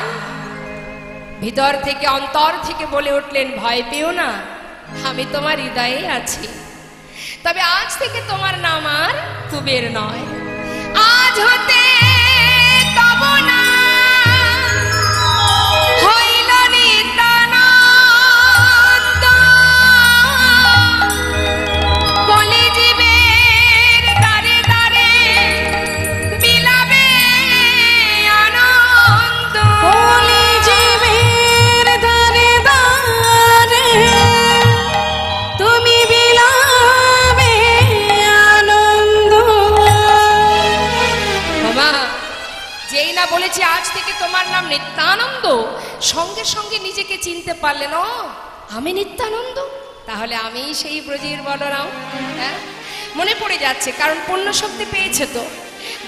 ভিতর থেকে অন্তর থেকে বলে উঠলেন, ভয় পেও না, আমি তোমার হৃদয়ে আছি। তবে আজ থেকে তোমার নাম আর কুবের নয়, আজ হতে তব না হইল নিত্যানন্দ। কলিজীবের দ্বারে দ্বারে বিলাবে আনন্দ। কলিজীবের দ্বারে দ্বারে তুমি বিলাবে আনন্দ। বাবা যেই না বলেছে আজ থেকে তোমার নাম নিত্যানন্দ, সঙ্গে সঙ্গে নিজেকে চিনতে পারলেন, ও আমি নিত্যানন্দ, তাহলে আমি সেই ব্রজের বলরাম। হ্যাঁ মনে পড়ে যাচ্ছে, কারণ পূর্ণ শক্তি পেয়েছে তো,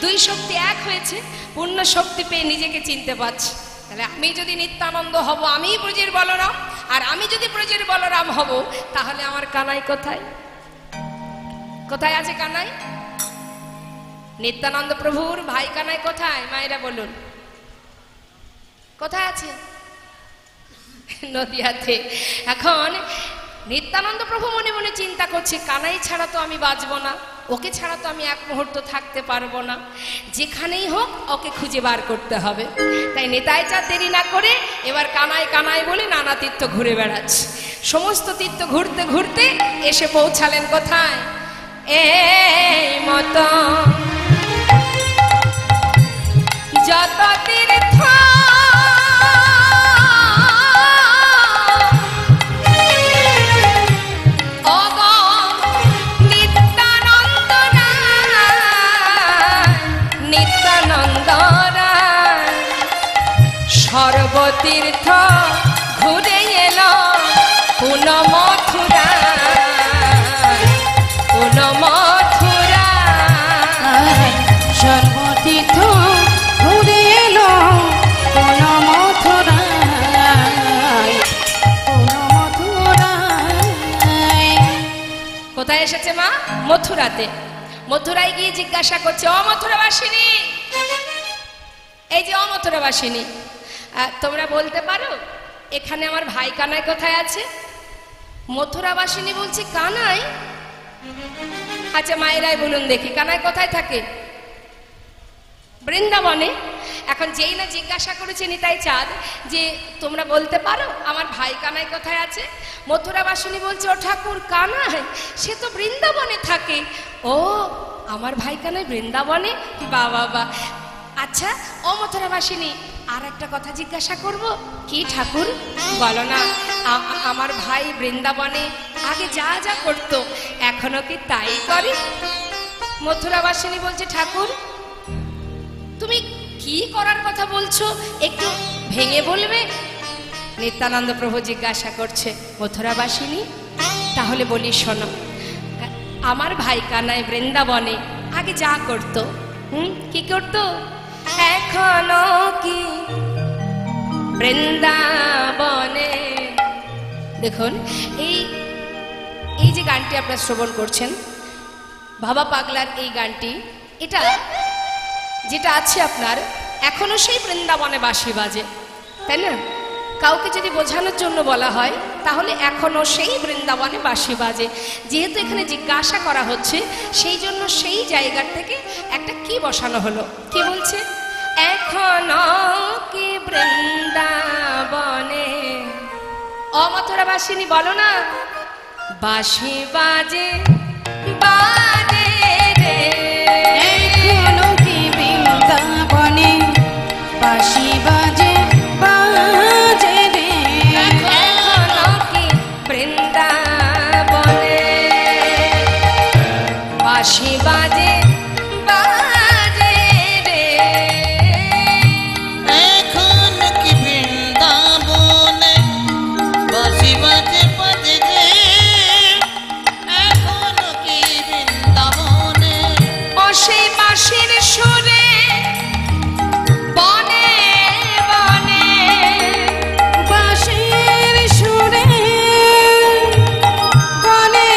দুই শক্তি এক হয়েছে, পূর্ণ শক্তি পেয়ে নিজেকে চিনতে পারছি। তাহলে আমি যদি নিত্যানন্দ হব, আমি ব্রজের বলরাম, আর আমি যদি ব্রজের বলরাম হব, তাহলে আমার কানাই কোথায়? কোথায় আছে কানাই? নিত্যানন্দ প্রভুর ভাই কানাই কোথায়? মায়েরা বলুন, কোথায় আছে? নদিয়াতে। এখন নিত্যানন্দ প্রভু মনে মনে চিন্তা করছে, কানাই ছাড়া তো আমি বাঁচবো না, ওকে ছাড়া তো আমি এক মুহূর্ত থাকতে পারবো না, যেখানেই হোক ওকে খুঁজে বার করতে হবে। তাই নেতাই চাঁদ দেরি না করে এবার কানাই কানাই বলে নানা তীর্থ ঘুরে বেড়াচ্ছে। সমস্ত তীর্থ ঘুরতে ঘুরতে এসে পৌঁছালেন কোথায়? এই মতো যত তীর্থ সর্বতীর্থ ঘুরে এলো পুন মথুরা, পুন মথুরা। সর্বতীর্থ ঘুরে এলো কোন মথুরায়, কোন মথুরায়। কোথায় এসেছে মা? মথুরাতে। মথুরায় গিয়ে জিজ্ঞাসা করছে, ও মথুরাবাসিনী, এই যে ও মথুরাবাসিনী, তোমরা বলতে পারো এখানে আমার ভাই কানাই কোথায় আছে? মথুরাবাসিনী বলছে, কানাই? আচ্ছা মায়েরাই বলুন দেখি, কানাই কোথায় থাকে? বৃন্দাবনে। এখন যেই না জিজ্ঞাসা করেছে নিতাই চাঁদ যে তোমরা বলতে পারো আমার ভাই কানাই কোথায় আছে? মথুরাবাসিনী বলছে, ও ঠাকুর, কানাই সে তো বৃন্দাবনে থাকে। ও, আমার ভাই কানাই বৃন্দাবনে? বাবা বা। আচ্ছা ও মথুরাবাসিনী, আর একটা কথা জিজ্ঞাসা করব। কি ঠাকুর? বলো না। আমার ভাই বৃন্দাবনে আগে যা যা করতো এখনো কি তাই করে? মথুরাবাসিনী বলছে, ঠাকুর তুমি কি করার কথা বলছো, একটু ভেঙে বলবে? নিত্যানন্দ প্রভু জিজ্ঞাসা করছে, মথুরাবাসিনী তাহলে বলি শোনো, আমার ভাই কানাই বৃন্দাবনে আগে যা করতো, কি করতো? এখনো কি বৃন্দাবনে। দেখুন এই যে গানটি আপনারা শ্রবণ করছেন, বাবা পাগলার এই গানটি, এটা যেটা আছে আপনার এখনো সেই বৃন্দাবনে বাঁশি বাজে, তাই না? কাউকে যদি বোঝানোর জন্য বলা হয় তাহলে এখনো সেই বৃন্দাবনে বাঁশি বাজে। যেহেতু এখানে জিজ্ঞাসা করা হচ্ছে সেই জন্য সেই জায়গার থেকে একটা কি বসানো হলো। কি বলছে? এখনো কি বৃন্দাবনে। ও মথুরাবাসিনী বলো না, বাঁশি বাজে বাজে রে, এখনো কি বৃন্দাবনে বাঁশি বাজে বাজে রে, এখনো কি বৃন্দাবনে বাঁশি বাজে বাজে রে, এখন কি বৃন্দাবনে বাঁশি বাজে বাজে রে, এখন কি বৃন্দাবনে। ও সেই বাঁশির সুরে বনে বনে, বাঁশির সুরে বনে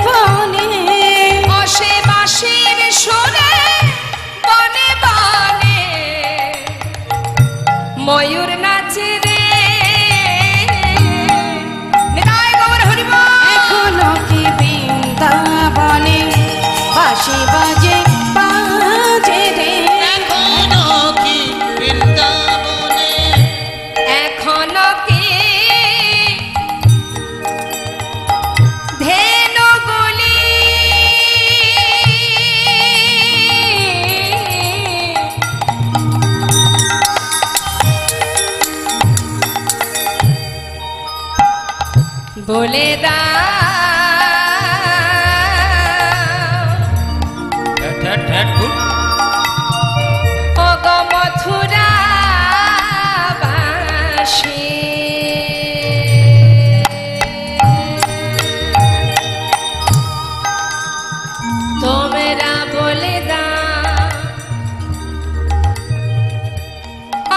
বনে, ও সেই বাঁশির সুরে বনে বনে ময়ূর নাচে রে। নিতাই গৌর হরি বল। এখনো কি বৃন্দাবনে বাঁশি বাজে বাজে রে, এখনো কি বৃন্দাবনে। এখনো কি ধেনুগুলি বলে দাও, ও গো মথুরাবাসী, তোমরা বলে দাও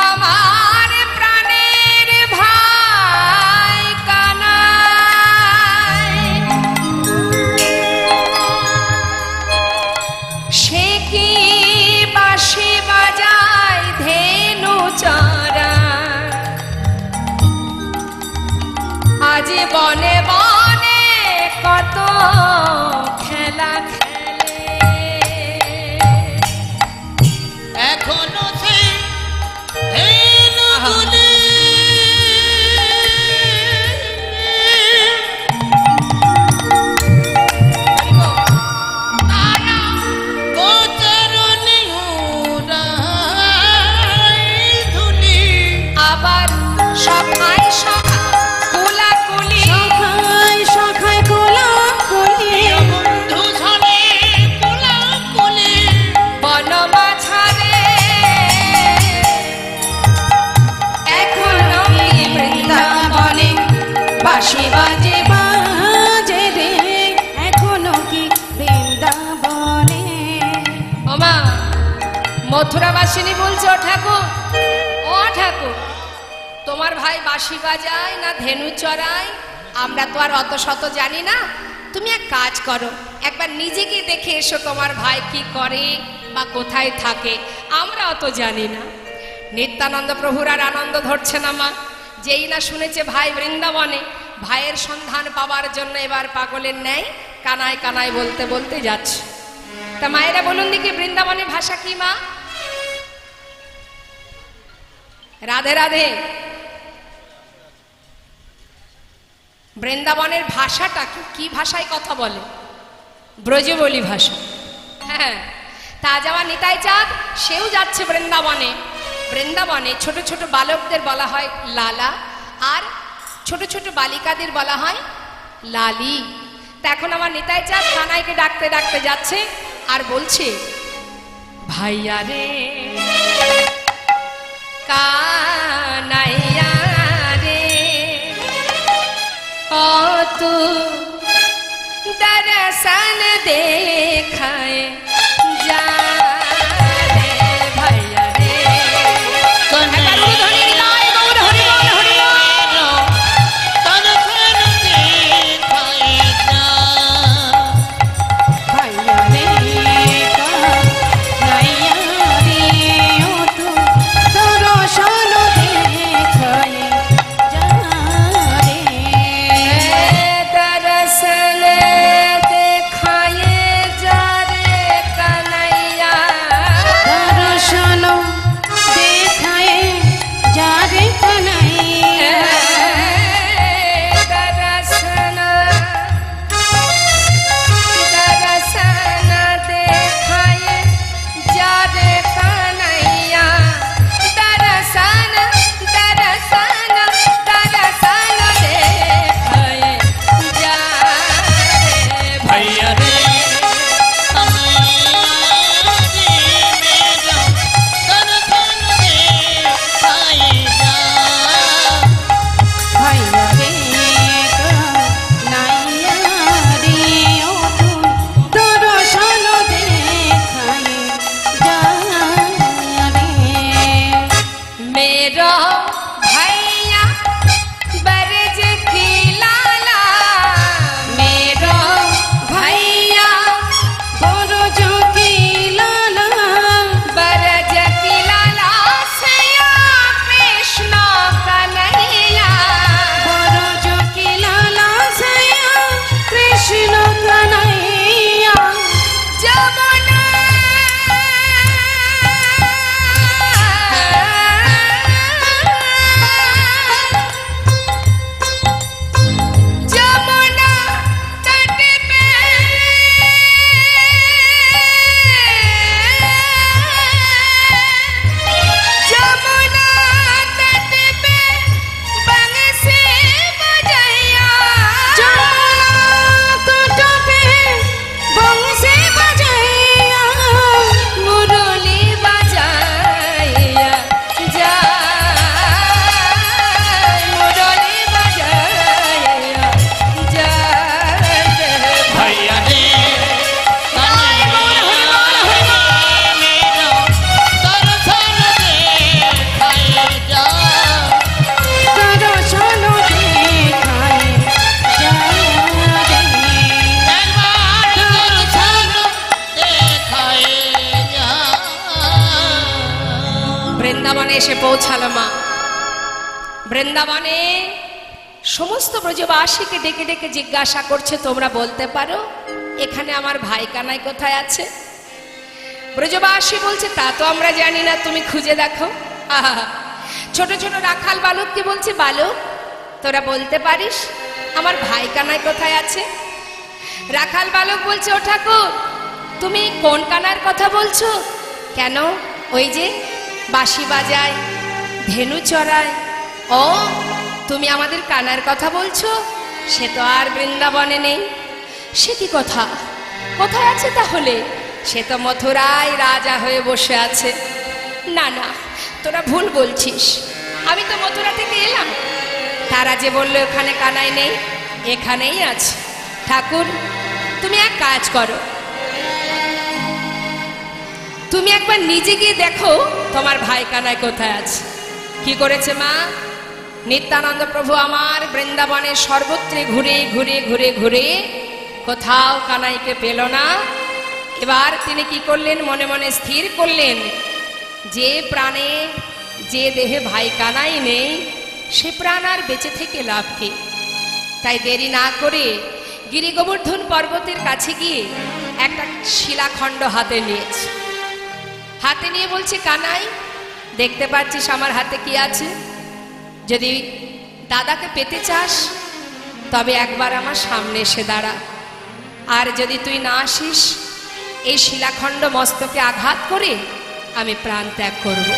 আমার প্রাণের ভাই কানাই সে কি বাঁশি বাজায় ধেনু চড়া, আজ বনে বনে কত খেলা খেলে, এখনো সেই ধেনুগুলি গোচরণে উড়ায় ধুলি। আবার সখায় সখা কোলাকুলি, সখায় সখায় কোলাকুলি, বন্ধু ঝরে কোলাকুলি, বন মাঝারে এখনো কি বৃন্দাবনে বাঁশি বাজে বাজে রে, এখনো কি বৃন্দাবনে। ওমা মথুরাবাসিনী বলছে, ও ঠাকুর, ও ঠাকুর, তোমার ভাই বাঁশি বাজায় না ধেনু চড়ায় আমরা তো আর অত শত জানি না, তুমি এক কাজ করো, একবার নিজেকে দেখে এসো তোমার ভাই কি করে বা কোথায় থাকে, আমরা অত জানি না। নিত্যানন্দ প্রভুর আর আনন্দ ধরছে না মা, যেই না শুনেছে ভাই বৃন্দাবনে, ভাইয়ের সন্ধান পাওয়ার জন্য এবার পাগলের ন্যায় কানায় কানায় বলতে বলতে যাচ্ছে। তা মায়েরা বলুন দেখি বৃন্দাবনের ভাষা কি মা? রাধে রাধে। বৃন্দাবনের ভাষাটা কি ভাষায় কথা বলে? ব্রজবলি ভাষা। হ্যাঁ, তা যাওয়া নিতাই চাঁদ সেও যাচ্ছে বৃন্দাবনে। বৃন্দাবনে ছোট ছোট বালকদের বলা হয় লালা, আর ছোট ছোট বালিকাদের বলা হয় লালি। তা এখন আমার নিতাই চাঁদ কানাইকে ডাকতে ডাকতে যাচ্ছে আর বলছে, ভাইয়া রে কানাইয়া রে ও তু दर्शन देखाए जा रे भैया रे বৃন্দাবনে এসে পৌঁছালো মা। বৃন্দাবনে সমস্ত ব্রজবাসীকে ডেকে ডেকে জিজ্ঞাসা করছে, তোমরা বলতে পারো এখানে আমার ভাই কানাই কোথায় আছে? ব্রজবাসী বলছে, তা তো আমরা জানি না, তুমি খুঁজে দেখো। আহা, ছোট ছোট রাখাল বালককে বলছে, বালক তোরা বলতে পারিস আমার ভাই কানাই কোথায় আছে? রাখাল বালক বলছে, ও ঠাকুর তুমি কোন কানার কথা বলছো? কেন? ওই যে বাঁশি বাজায়, ধেনু চড়ায়। ও তুমি আমাদের কানার কথা বলছো? সে তো আর বৃন্দাবনে নেই। সে কি কথা? কোথায় আছে তাহলে? সে তো মথুরায় রাজা হয়ে বসে আছে। না না, তোরা ভুল বলছিস, আমি তো মথুরা থেকে এলাম। তারা যে বললো এখানে কানাই নেই, এখানেই আছে। ঠাকুর তুমি এক কাজ করো, তুমি একবার নিজে গিয়ে দেখো তোমার ভাই কানাই কোথায় আছে। কি করেছে মা? নিত্যানন্দ প্রভু আমার বৃন্দাবনে সর্বত্রে ঘুরে ঘুরে ঘুরে ঘুরে কোথাও কানাইকে পেল না। এবার তিনি কি করলেন, মনে মনে স্থির করলেন যে প্রাণে যে দেহে ভাই কানাই নেই সে প্রাণ আর বেঁচে থেকে লাভ কি। তাই দেরি না করে গিরি গোবর্ধন পর্বতের কাছে গিয়ে একটা শিলাখণ্ড হাতে নিয়েছে। হাতে নিয়ে বলছে, কানাই দেখতে পাচ্ছিস আমার হাতে কি আছে? যদি দাদাকে পেতে চাস তবে একবার আমার সামনে এসে দাঁড়া, আর যদি তুই না আসিস এই শিলাখণ্ড মস্তকে আঘাত করে আমি প্রাণ ত্যাগ করব।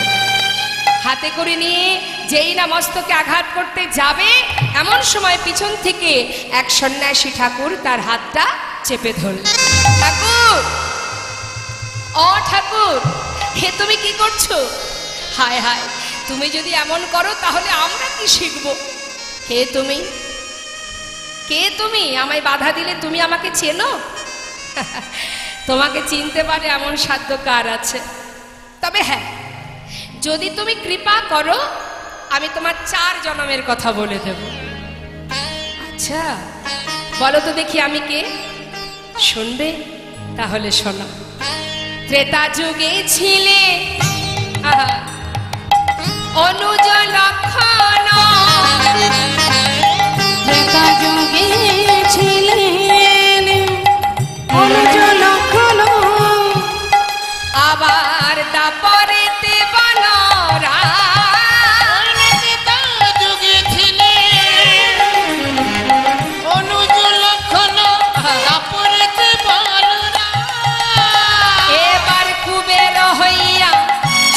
হাতে করে নিয়ে যেই না মস্তকে আঘাত করতে যাবে এমন সময় পিছন থেকে এক সন্ন্যাসী ঠাকুর তার হাতটা চেপে ধরল। ঠাকুর, ও ঠাকুর, হে তুমি কি করছো? হায় হায়, তুমি যদি এমন করো তাহলে আমরা কি শিখবো? কে তুমি? কে তুমি? আমায় বাধা দিলে তুমি আমাকে চেনো? তোমাকে চিনতে পারে এমন সাধ্য কার আছে? তবে হ্যাঁ, যদি তুমি কৃপা করো আমি তোমার 4 জন্মের কথা বলে দেব। আচ্ছা বলো তো দেখি আমি কে? শুনবে? তাহলে শোনো। ত্রেতা যুগে ছিলে অনুজ লক্ষণ, ত্রেতা যুগে ছিলেন অনুজ লক্ষণ, আবার দাপরেতে বানরা, ত্রেতা যুগে ছিলেন অনুজ লক্ষণ, দাপরেতে বানরা। এবার কুবের হইয়া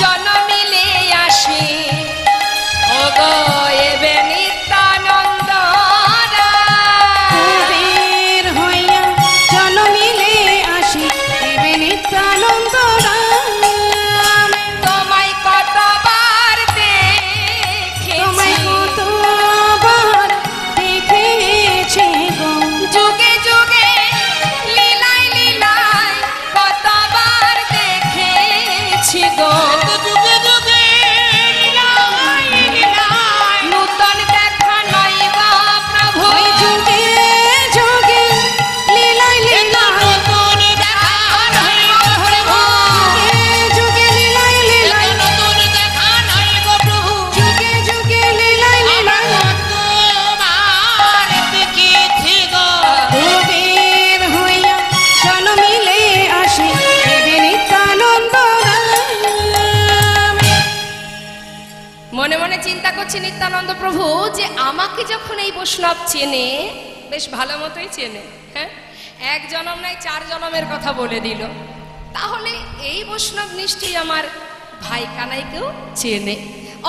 জনমিলে আসি, ওগো এবে নিত্যানন্দ কুবের হইয়া জনমিলে আসি, এবে নিত্যানন্দ রাম। তোমায় কতবার তোমায় দেখেছি, কতবার দেখেছি গো, যুগে যুগে লীলায় লীলায় কতবার দেখেছি গো। যুগে যুগে লীলায় লীলায় নূতন দেখা নয় গো প্রভু, ওই যুগে যুগে লীলায় লীলায়, নতুন দেখা নাই গো প্রভু, যুগে লীলায় লীলায়, নতুন দেখা নাই গো প্রভু। যুগে যুগে লীলায় আমার লীলায়, কতবার দেখেছি গো। কুবের হইয়া জনমিলে আসি, এবে নিত্যানন্দ রাম। মনে মনে চিন্তা করছি নিত্যানন্দ প্রভু যে আমাকে যখন এই বৈষ্ণব চেনে, বেশ ভালো মতোই চেনে, হ্যাঁ 1 জন্ম নাই 4 জন্মের কথা বলে দিল, তাহলে এই বৈষ্ণব নিশ্চয়ই আমার ভাই কানাইকেও চেনে।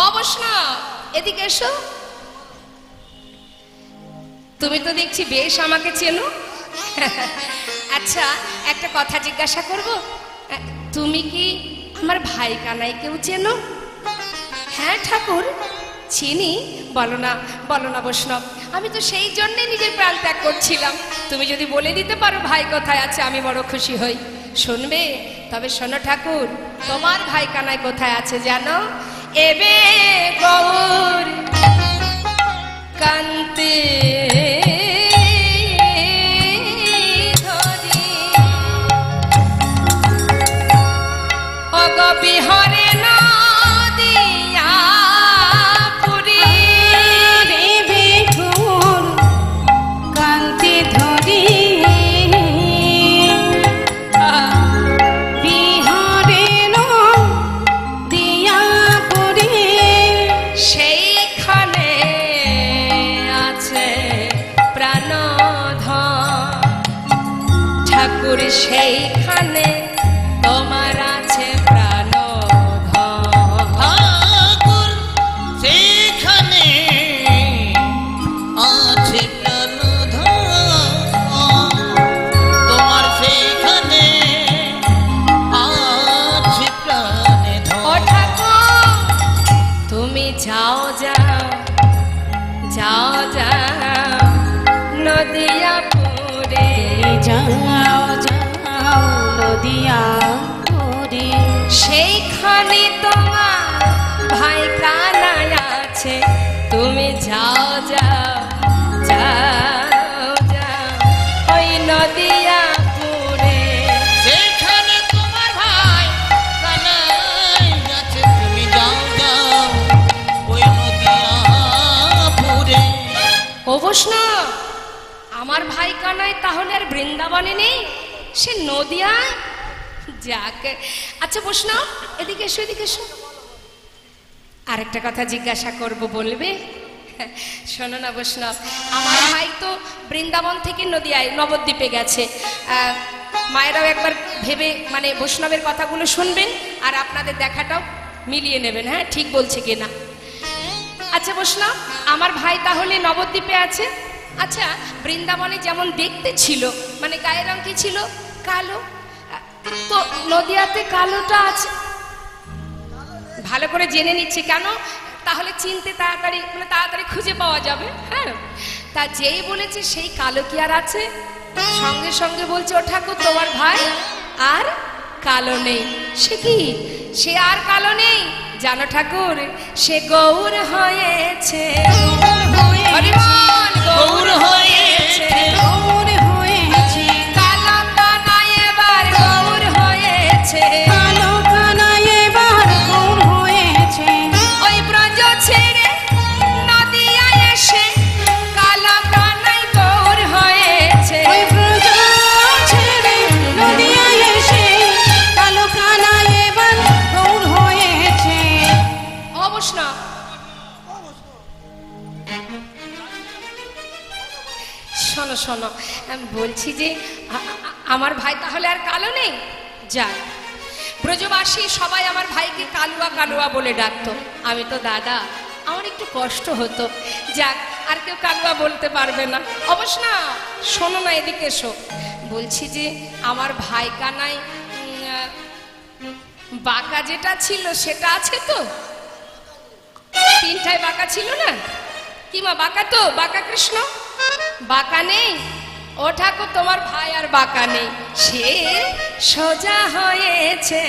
অবৈষ্ণব এদিকে এসো, তুমি তো দেখছি বেশ আমাকে চেনো। আচ্ছা একটা কথা জিজ্ঞাসা করব, তুমি কি আমার ভাই কানাইকেও চেনো? হ্যাঁ ঠাকুর চিনি। বলো না বৈষ্ণব, আমি তো সেই জন্যে নিজের প্রাণ ত্যাগ করছিলাম। তুমি যদি বলে দিতে পারো ভাই কোথায় আছে আমি বড় খুশি হই। শুনবে? তবে শোনো ঠাকুর, তোমার ভাই কানাই কোথায় আছে জানো? এবে গৌর কান্তে ধরি, অগ বিহরে নদিয়া পুরী, দেবে ঘোর কান্তি ধরি, বিহারে দিয়া পুরী, সেইখানে আছে প্রাণধন। ঠাকুর সেইখানে তোমার আছে প্রাণধন। ঠাকুর সেখানে আছে প্রাণধন, তোমার সেখানে আছে প্রাণধন। ও ঠাকুর তুমি যাও যাও যাও যাও নদিয়া পুরে, যাও যাও নদিয়া পুরী, সেইখানে তোমার ভাই কানাই আছে। তুমি যাও যাও যাও যাও ওই নদী বৈষ্ণব, আমার ভাই কানাই তাহলে আর বৃন্দাবনে নেই, সে নদিয়ায়। যাক, আচ্ছা বৈষ্ণব এদিকে এসো, এদিকে এসো, আরেকটা কথা জিজ্ঞাসা করব, বলবে? শোনো না বৈষ্ণব, আমার ভাই তো বৃন্দাবন থেকে নদিয়ায় নবদ্বীপে গেছে। মায়েরাও একবার ভেবে মানে বৈষ্ণবের কথাগুলো শুনবেন আর আপনাদের দেখাটাও মিলিয়ে নেবেন, হ্যাঁ ঠিক বলছে কিনা। আচ্ছা বৈষ্ণব, আমার ভাই তাহলে নবদ্বীপে আছে। আচ্ছা, বৃন্দাবনে যেমন দেখতে ছিল, মানে গায়ের রং কি ছিল? কালো। তো নদিয়াতে কালোটা আছে, ভালো করে জেনে নিচ্ছে কেন, তাহলে চিনতে তাড়াতাড়ি মানে তাড়াতাড়ি খুঁজে পাওয়া যাবে। হ্যাঁ, তা যেই বলেছে সেই কালো কি আর আছে, সঙ্গে সঙ্গে বলছে ও ঠাকুর তোমার ভাই আর কালো নেই। সে কি, সে আর কালো নেই জানো ঠাকুর, সে গৌর হয়েছে। হরি বল, গৌর হয়েছে, গৌর হয়েছে, কালো কানাই এবার গৌর হয়েছে, কালো কানাই এবার গৌর হয়েছে, ওই ব্রজ ছেড়ে নদিয়ায় এসে কালো কানাই গৌর হয়েছে। ওই ব্রজ ছেড়ে নদিয়ায় এসে কালো কানাই এবার গৌর হয়েছে। অবশ্য শোনো শোনো, আমি বলছি যে আমার ভাই তাহলে আর কালো নেই। যাক, ব্রজবাসী সবাই আমার ভাইকে কালুয়া কালুয়া বলে ডাকতো। আমি তো দাদা, আমার একটু কষ্ট হতো। যাক, আর কেউ কালুয়া বলতে পারবে না। অবশ্য না, শোনো না এদিকে এসো, বলছি যে আমার ভাই কানাই বাঁকা যেটা ছিল সেটা আছে তো? তিনটায় বাঁকা ছিল না কি মা? বাঁকা তো, বাঁকা কৃষ্ণ বাঁকা নেই। ও ঠাকুর তোমার ভাই আর বাঁকা নেই, সে সোজা হয়েছে,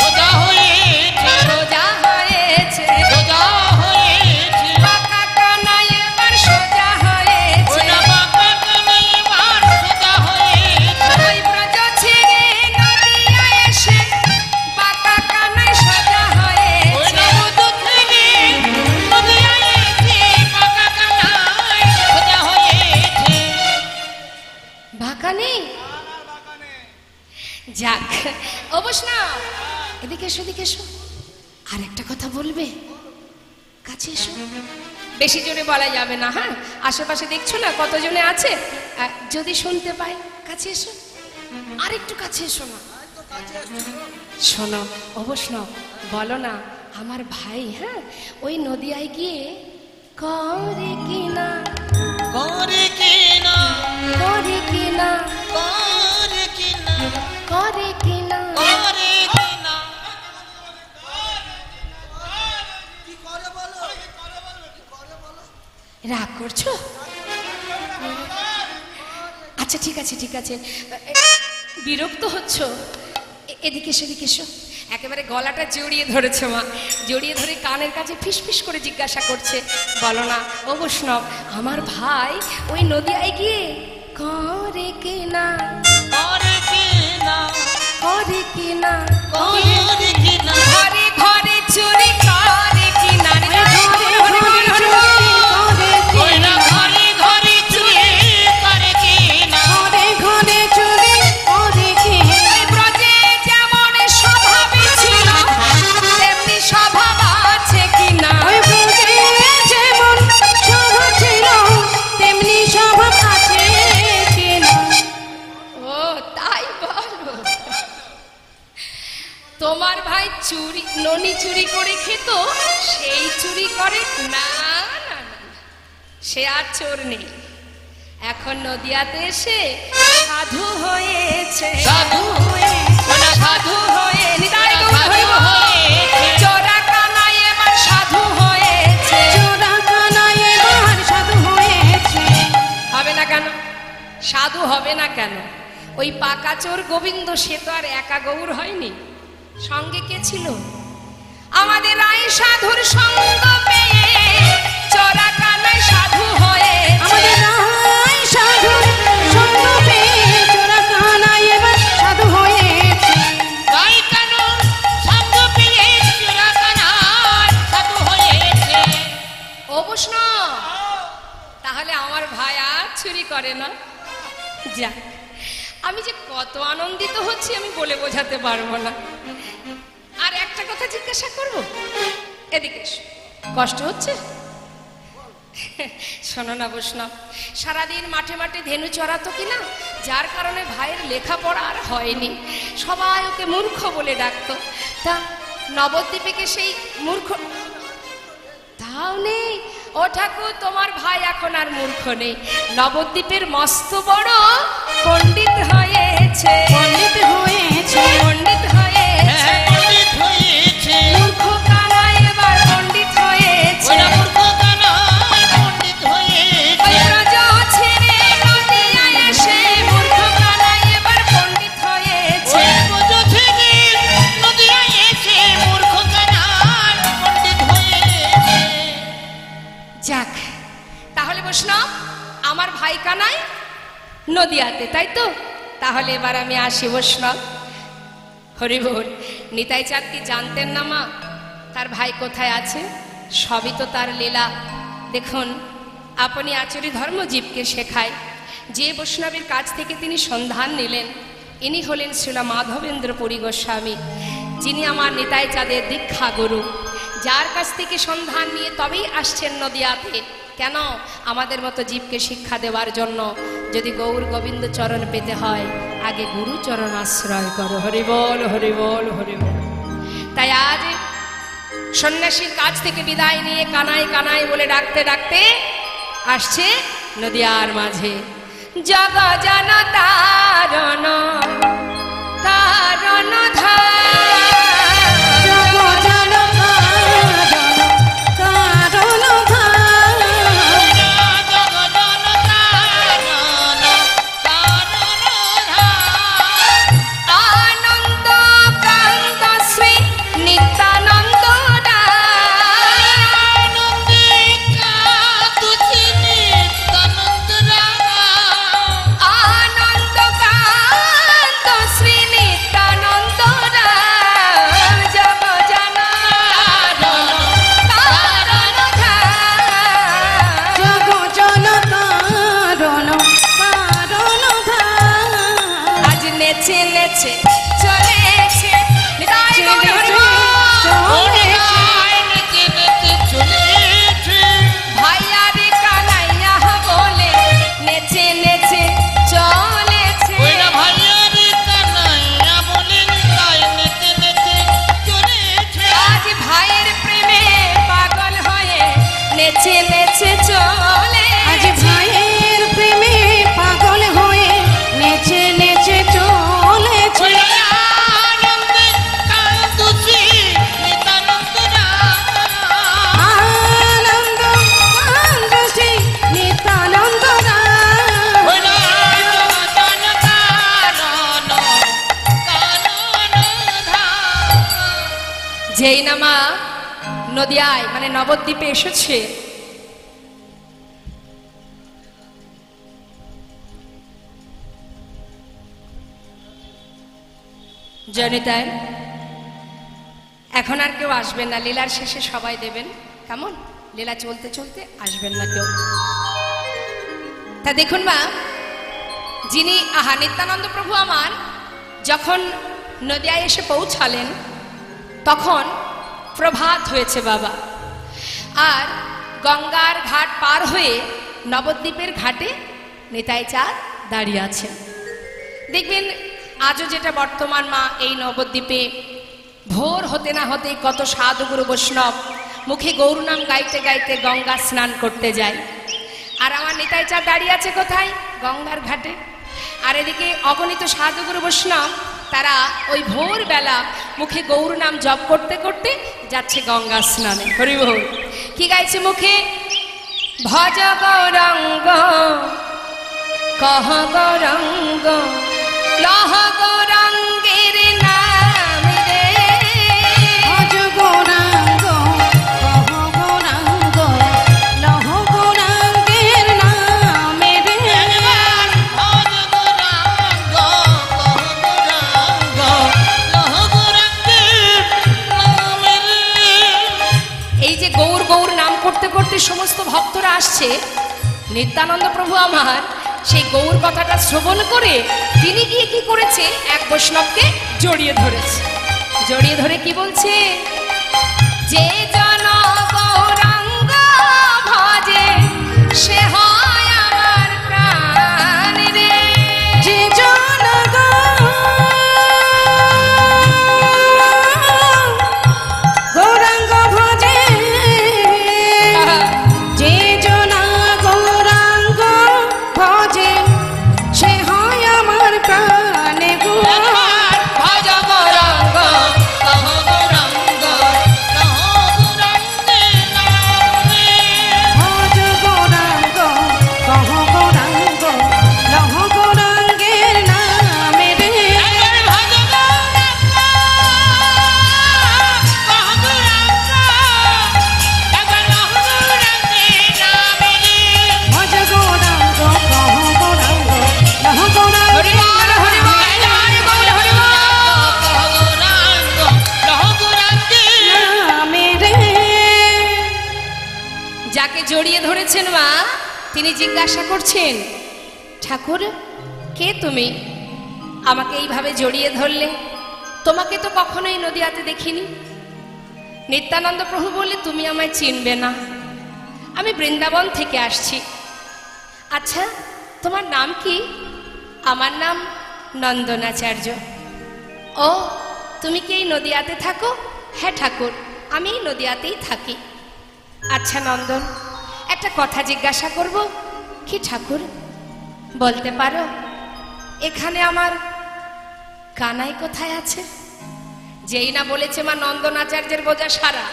সোজা হয়েছে, সোজা হয়েছে, সোজা হয়েছে, বাঁকা কানাই এবার সোজা হয়েছে, ওটা বাঁকা কানাই এবার সোজা হয়েছে, ওই ব্রজ ছেড়ে নদিয়ায় এসে বাঁকা কানাই সোজা হয়েছে। ওটা বুধ থেকে নদিয়ায় এসে বাঁকা কানাই সোজা হয়েছে। বাঁকা নেই। যাক, অবশ্য না, এদিকে এসো, এদিকে এসো, আর একটা কথা বলবে? কাছে এসো, বেশি জোরে বলা যাবে না। হ্যাঁ, আশেপাশে দেখছো না কতজনে আছে, যদি শুনতে পাই। কাছে এসো, আর একটু কাছে এসো না। শোনো অবশ্য, বলো না আমার ভাই, হ্যাঁ ওই নদিয়ায় গিয়ে করে কিনা, করে কিনা, করে কিনা, করে কিনা, করে কিনা, করে কিনা, রাগ করছো? আচ্ছা ঠিক আছে, ঠিক আছে, বিরক্ত হচ্ছ, এদিকে এসো, এদিকে এসো। একেবারে গলাটা জড়িয়ে ধরেছে মা, জড়িয়ে ধরে কানের কাছে ফিস ফিস করে জিজ্ঞাসা করছে, বলো না ও বৈষ্ণব, আমার ভাই ওই নদিয়ায় গিয়ে করে কিনা, করে কিনা, করে কিনা, করে কিনা, ঘরে ঘরে চুরি করে কিনা, ওটা ঘরে ঘরে চুরি করে কিনা, ঘরে ঘরে চুরি করে কিনা, ব্রজে যেমন স্বভাবই ছিল তেমনি স্বভাব আছে কিনা, ওই ব্রজে যেমন স্বভাব ছিল তেমনি স্বভাব আছে কিনা। ও তাই বলো? তোমার ভাই চুরি ননি চুরি করে খেত, সেই চুরি করে? না না না, সে আর চোর নেই, এখন নদিয়াতে এসে সাধু হয়েছে, সাধু ওটা সাধু হয়ে নিতাই গৌর সাধু হইব। হয়েছে, চোরা কানাই এবার সাধু হয়েছে। চোরা কানাই এবার সাধু হয়েছে। হবে না কেন? সাধু হবে না কেন? ওই পাকা চোর গোবিন্দ সে তো আর একা গৌর হয়নি, সঙ্গে কে ছিল? আমাদের রায় সাধুর সঙ্গ পেয়ে চোরা কানাই সাধু হয়েছে। আমাদের রায় সাধুর সঙ্গ পেয়ে চোরা কানাই এবার সাধু হয়েছে। গাই কেন সঙ্গ পেয়ে চোরা কানাই সাধু হয়েছে। অবশ্য তাহলে আমার ভাই করে না। যাক, আমি যে কত আনন্দিত হচ্ছি আমি বলে বোঝাতে পারবো না। আর একটা কথা জিজ্ঞাসা করব, এদিকে এসো। কষ্ট হচ্ছে? শোনো না বৈষ্ণব, সারাদিন মাঠে মাঠে ধেনু চড়াতো কিনা, যার কারণে ভাইয়ের লেখাপড়া আর হয়নি, সবাই ওকে মূর্খ বলে ডাকতো। তা নবদ্বীপে সেই মূর্খ তাও নেই? ও ঠাকুর, তোমার ভাই এখন আর মূর্খ নেই, নবদ্বীপের মস্ত বড় পণ্ডিত হয়েছে। পণ্ডিত হয়েছে, পণ্ডিত হয়েছে, পণ্ডিত হয়েছে, মূর্খ কানা এবার পণ্ডিত হয়েছে। ওরা মূর্খ কানাই পণ্ডিত হয়েছে। ওই ব্রজ ছেড়ে নদিয়ায় এসে মূর্খ কানা এবার পণ্ডিত হয়েছে। ওই ব্রজ থেকে নদিয়ায় এসে মূর্খ কানাই পণ্ডিত হয়েছে। যাক, তাহলে বৈষ্ণব আমার ভাই কানাই নদিয়াতে, তাই তো? তাহলে এবার আমি আসি বৈষ্ণব। হরিবোল। নিতাই চাঁদ কি জানতেন না মা তার ভাই কোথায় আছে? সবই তো তার লীলা। দেখুন, আপনি আচরি ধর্মজীবকে শেখায় যে বৈষ্ণবের কাছ থেকে তিনি সন্ধান নিলেন, ইনি হলেন শ্রীল মাধবেন্দ্র পুরী গোস্বামী, যিনি আমার নিতাই চাঁদের দীক্ষা গুরু, যার কাছ থেকে সন্ধান নিয়ে তবেই আসছেন নদিয়াতে। কেন? আমাদের মতো জীবকে শিক্ষা দেওয়ার জন্য। যদি গৌর গোবিন্দ চরণ পেতে হয়, আগে গুরু চরণ আশ্রয় করো। হরিবল হরিবল হরিবল। তাই আজ সন্ন্যাসীর কাছ থেকে বিদায় নিয়ে কানাই কানাই বলে ডাকতে ডাকতে আসছে নদিয়ার মাঝে। জগ জন তারণ তারণ যেই নামা নদিয়ায় মানে নবদ্বীপে এসেছে, জনিতায় এখন আর কেউ আসবেন না, লীলার শেষে সবাই দেবেন। কেমন? লীলা চলতে চলতে আসবেন না কেউ। তা দেখুন মা, যিনি নিত্যানন্দ প্রভু আমার যখন নদিয়ায় এসে পৌঁছালেন তখন প্রভাত হয়েছে বাবা, আর গঙ্গার ঘাট পার হয়ে নবদ্বীপের ঘাটে নিতাই চাঁদ দাঁড়িয়ে আছেন। দেখবেন আজও যেটা বর্তমান মা, এই নবদ্বীপে ভোর হতে না হতে কত সাধুগুরু বৈষ্ণব মুখে গৌর নাম গাইতে গাইতে গঙ্গা স্নান করতে যায়। আর আমার নিতাই চাঁদ দাঁড়িয়ে আছে কোথায়? গঙ্গার ঘাটে। আর এদিকে অগণিত সাধুগুরু বৈষ্ণব তারা ওই ভোরবেলা মুখে গৌর নাম জপ করতে করতে যাচ্ছে গঙ্গা স্নানে। হরিবোল। কি গাইছে মুখে? ভজ গৌরাঙ্গ কহ গৌরাঙ্গ লহ গৌরাঙ্গের নাম রে। ভজ গৌরাঙ্গ কহ গৌরাঙ্গ লহ গৌরাঙ্গের নাম রে। ভজ গৌরাঙ্গ কহ গৌরাঙ্গ লহ গৌরাঙ্গের নাম রে। এই যে গৌর গৌর নাম করতে করতে সমস্ত ভক্তরা আসছে, নিত্যানন্দ প্রভু আমার সেই গৌর কথাটা শ্রবণ করে তিনি গিয়ে কি করেছে, এক বৈষ্ণবকে জড়িয়ে ধরেছে। জড়িয়ে ধরে কি বলছে, যে জন গৌরাঙ্গ ভজে সে হয় আমার প্রাণ রে। যে জন গৌরাঙ্গ ভজে, যে জন গৌরাঙ্গ ভজে সে হয় আমার প্রাণে গো। ভজ গৌরাঙ্গ কহ গৌরাঙ্গ লহ গৌরাঙ্গে নামে। ভজ গৌরাঙ্গ কহ গৌরাঙ্গ লহ গৌরাঙ্গের নামে রে। একবার ভজ গৌরাঙ্গ কহ গৌরাঙ্গ, একবার লহ গৌরাঙ্গে নামে রে। ভজ গৌরাঙ্গ কহ গৌরাঙ্গ লহ গৌরাঙ্গের নামে রে। যাকে জড়িয়ে ধরেছেন মা, তিনি জিজ্ঞাসা করছেন, ঠাকুর কে তুমি, আমাকে এইভাবে জড়িয়ে ধরলে? তোমাকে তো কখনোই নদীয়াতে দেখিনি। নিত্যানন্দ প্রভু বললে, তুমি আমায় চিনবে না, আমি বৃন্দাবন থেকে আসছি। আচ্ছা তোমার নাম কি? আমার নাম নন্দনাচার্য। ও তুমি কি এই নদীয়াতে থাকো? হ্যাঁ ঠাকুর, আমি এই নদীয়াতেই থাকি। আচ্ছা নন্দন, একটা কথা জিজ্ঞাসা করব। কি ঠাকুর? বলতে পারো এখানে আমার কানাই কোথায় আছে? যেই না বলেছে মা নন্দনাচার্যের বোঝা সারা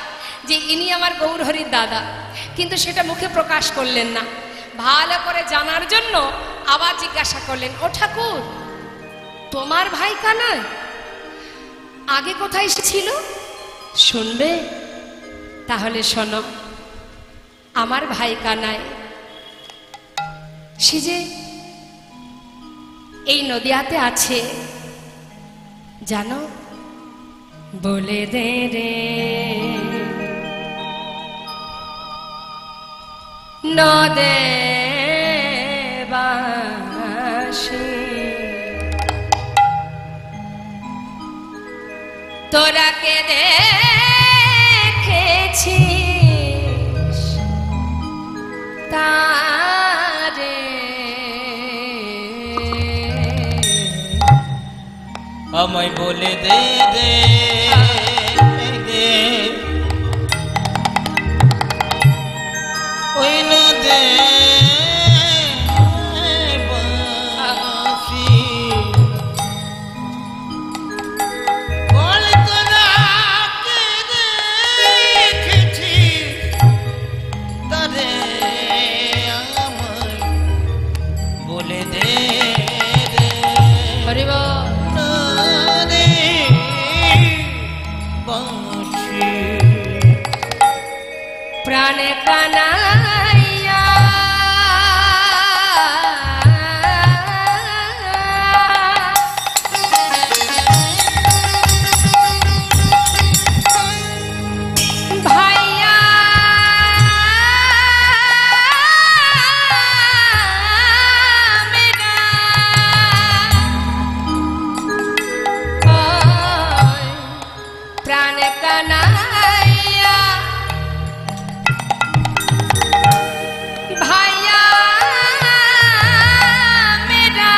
যে ইনি আমার গৌরহরির দাদা, কিন্তু সেটা মুখে প্রকাশ করলেন না। ভালো করে জানার জন্য আবার জিজ্ঞাসা করলেন, ও ঠাকুর তোমার ভাই কানাই আগে কোথায় ছিল? শুনবে? তাহলে শোনো, আমার ভাই কানাই সে যে এই নদীয়াতে আছে জানো? বলে দে রে নদে বাসী, তোরা কে দেখেছিস তারে? আমায় বলে দে দে দে, ওই নদে বাসি, বল তোরা কে দেখেছিস তারে? আমায় বলে দে দে। হরি বল। প্রাণে কানাইয়া ভাইয়া মেরা, প্রাণে কানাইয়া ভাইয়া মেরা,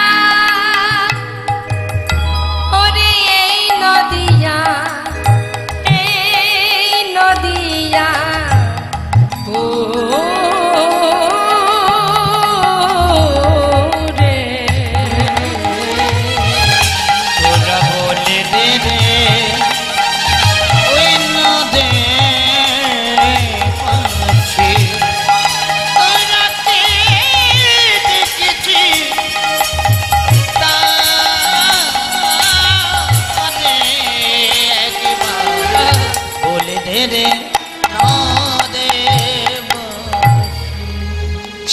ওরে এই নদিয়া ও রে। তোরা বলে দে রে ওই নদে বাসি, তোরা কে দেখেছিস তারে? একবার বলে দে রে নদে বাসি।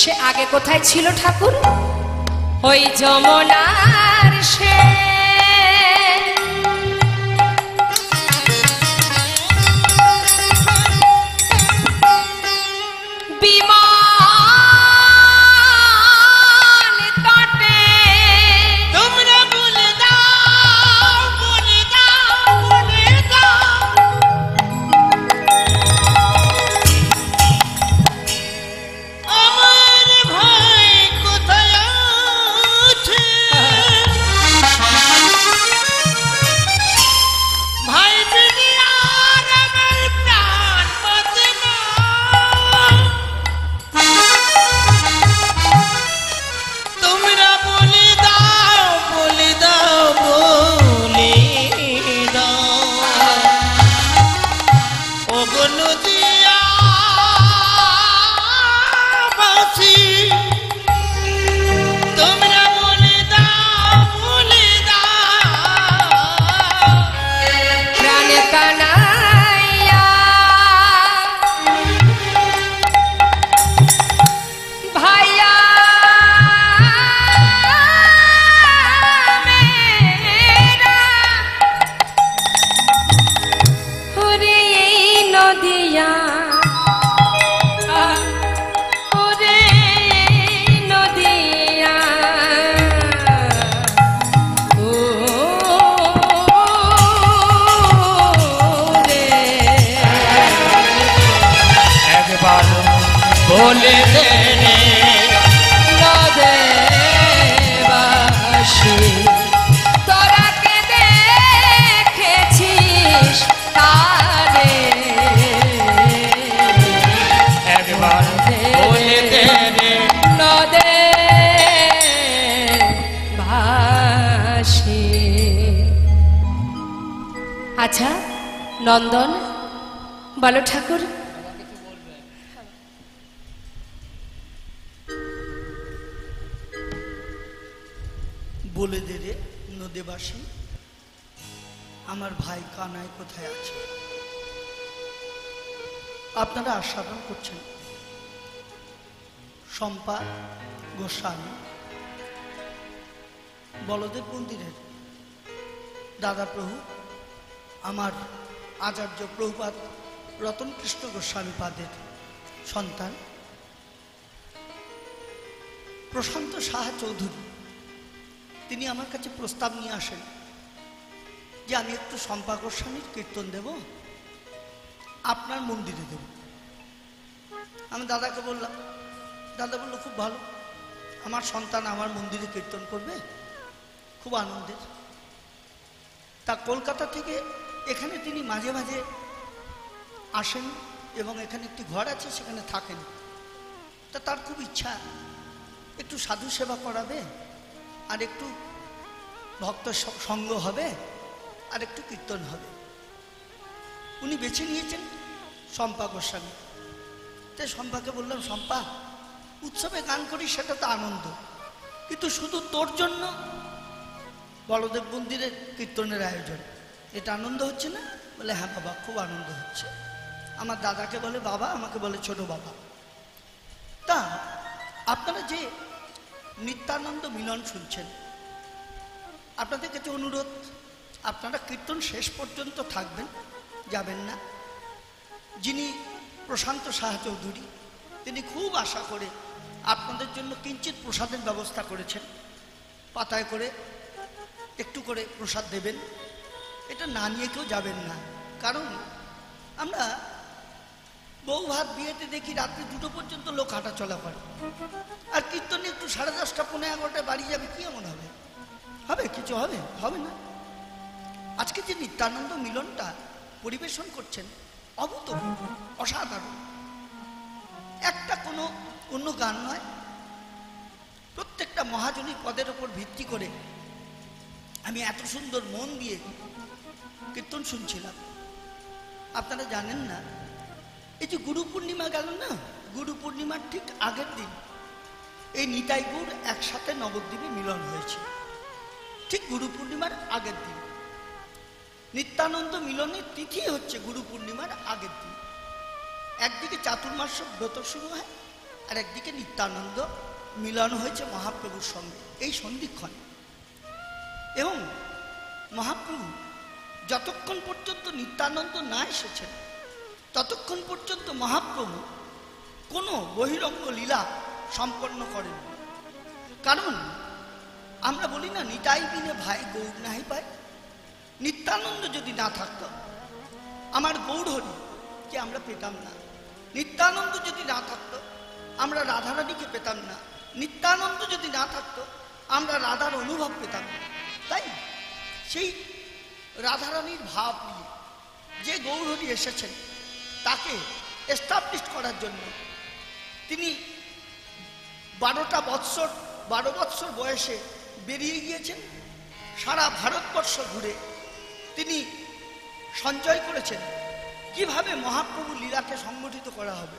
সে আগে কোথায় ছিল ঠাকুর? ওই যমুনার সে বিমান বলে দে রে নদে বাসি তোরা কে দেখেছিস তারে একবার বলে দে রে নদে ভাসি। আচ্ছা নন্দন বলো ঠাকুর, বলে দে রে নদীবাসী, আমার ভাই কানাই কোথায় আছে? আপনারা আস্বাদন করছেন শম্পা গোস্বামী বলদেব মন্দিরের দাদা প্রভু আমার আচার্য প্রভুপাদ রতন কৃষ্ণ গোস্বামী পাদের সন্তান প্রশান্ত সাহা চৌধুরী। তিনি আমার কাছে প্রস্তাব নিয়ে আসেন যে আমি একটু শম্পা গোস্বামীর কীর্তন দেব, আপনার মন্দিরে দেব। আমি দাদাকে বললাম, দাদা বললো খুব ভালো, আমার সন্তান আমার মন্দিরে কীর্তন করবে, খুব আনন্দের। তা কলকাতা থেকে এখানে তিনি মাঝে মাঝে আসেন এবং এখানে একটি ঘর আছে সেখানে থাকেন। তা তার খুব ইচ্ছা একটু সাধু সেবা করাবে, আর একটু ভক্ত সঙ্গ হবে, আর একটু কীর্তন হবে। উনি বেছে নিয়েছেন শম্পা গোস্বামী। তাই শম্পাকে বললাম, শম্পা উৎসবে গান করি সেটা তো আনন্দ, কিন্তু শুধু তোর জন্য বলদেব মন্দিরের কীর্তনের আয়োজন, এটা আনন্দ হচ্ছে না? বলে হ্যাঁ বাবা, খুব আনন্দ হচ্ছে। আমার দাদাকে বলে বাবা, আমাকে বলে ছোট বাবা। তা আপনারা যে নিত্যানন্দ মিলন শুনছেন, আপনাদের কাছে অনুরোধ, আপনারা কীর্তন শেষ পর্যন্ত থাকবেন, যাবেন না। যিনি প্রশান্ত সাহা চৌধুরী, তিনি খুব আশা করে আপনাদের জন্য কিঞ্চিত প্রসাদের ব্যবস্থা করেছেন। পাতায় করে একটু করে প্রসাদ দেবেন, এটা না নিয়ে কেউ যাবেন না। কারণ আমরা বউ ভাত বিয়েতে দেখি রাত্রি 2টো পর্যন্ত লোক হাঁটা চলা করে, আর কীর্তনে একটু 10:30 পৌনে 11টায় বাড়ি যাবে, কি এমন হবে? হবে কিছু? হবে হবে না। আজকে যে নিত্যানন্দ মিলনটা পরিবেশন করছেন অভূতপূর্ব, অসাধারণ। একটা কোনো অন্য গান নয়, প্রত্যেকটা মহাজনীর পদের ওপর ভিত্তি করে আমি এত সুন্দর মন দিয়ে কীর্তন শুনছিলাম। আপনারা জানেন না, এই যে গুরু পূর্ণিমা গেল না, গুরু পূর্ণিমার ঠিক আগের দিন এই নিতাই গৌর একসাথে নবদ্বীপে মিলন হয়েছে। ঠিক গুরু পূর্ণিমার আগের দিন নিত্যানন্দ মিলনের তিথি হচ্ছে গুরু পূর্ণিমার আগের দিন। একদিকে চাতুর্মাস্য ব্রত শুরু হয়, আর একদিকে নিত্যানন্দ মিলন হয়েছে মহাপ্রভুর সঙ্গে এই সন্ধিক্ষণে। এবং মহাপ্রভু যতক্ষণ পর্যন্ত নিত্যানন্দ না এসেছেন, ততক্ষণ পর্যন্ত মহাপ্রভু কোনো বহিরঙ্গ লীলা সম্পন্ন করেন। কারণ আমরা বলি না, নিতাই বিনে ভাই গৌর নাহি পায়। নিত্যানন্দ যদি না থাকতো আমার গৌর হরি কে আমরা পেতাম না। নিত্যানন্দ যদি না থাকতো আমরা রাধারানীকে পেতাম না। নিত্যানন্দ যদি না থাকতো আমরা রাধার অনুভব পেতাম না। তাই সেই রাধারানীর ভাব নিয়ে যে গৌর হরি এসেছেন, তাকে এস্টাবলিশ করার জন্য তিনি 12 বৎসর বয়সে বেরিয়ে গিয়েছেন। সারা ভারতবর্ষ ঘুরে তিনি সঞ্চয় করেছেন কিভাবে মহাপ্রভু লীলাকে সংগঠিত করা হবে।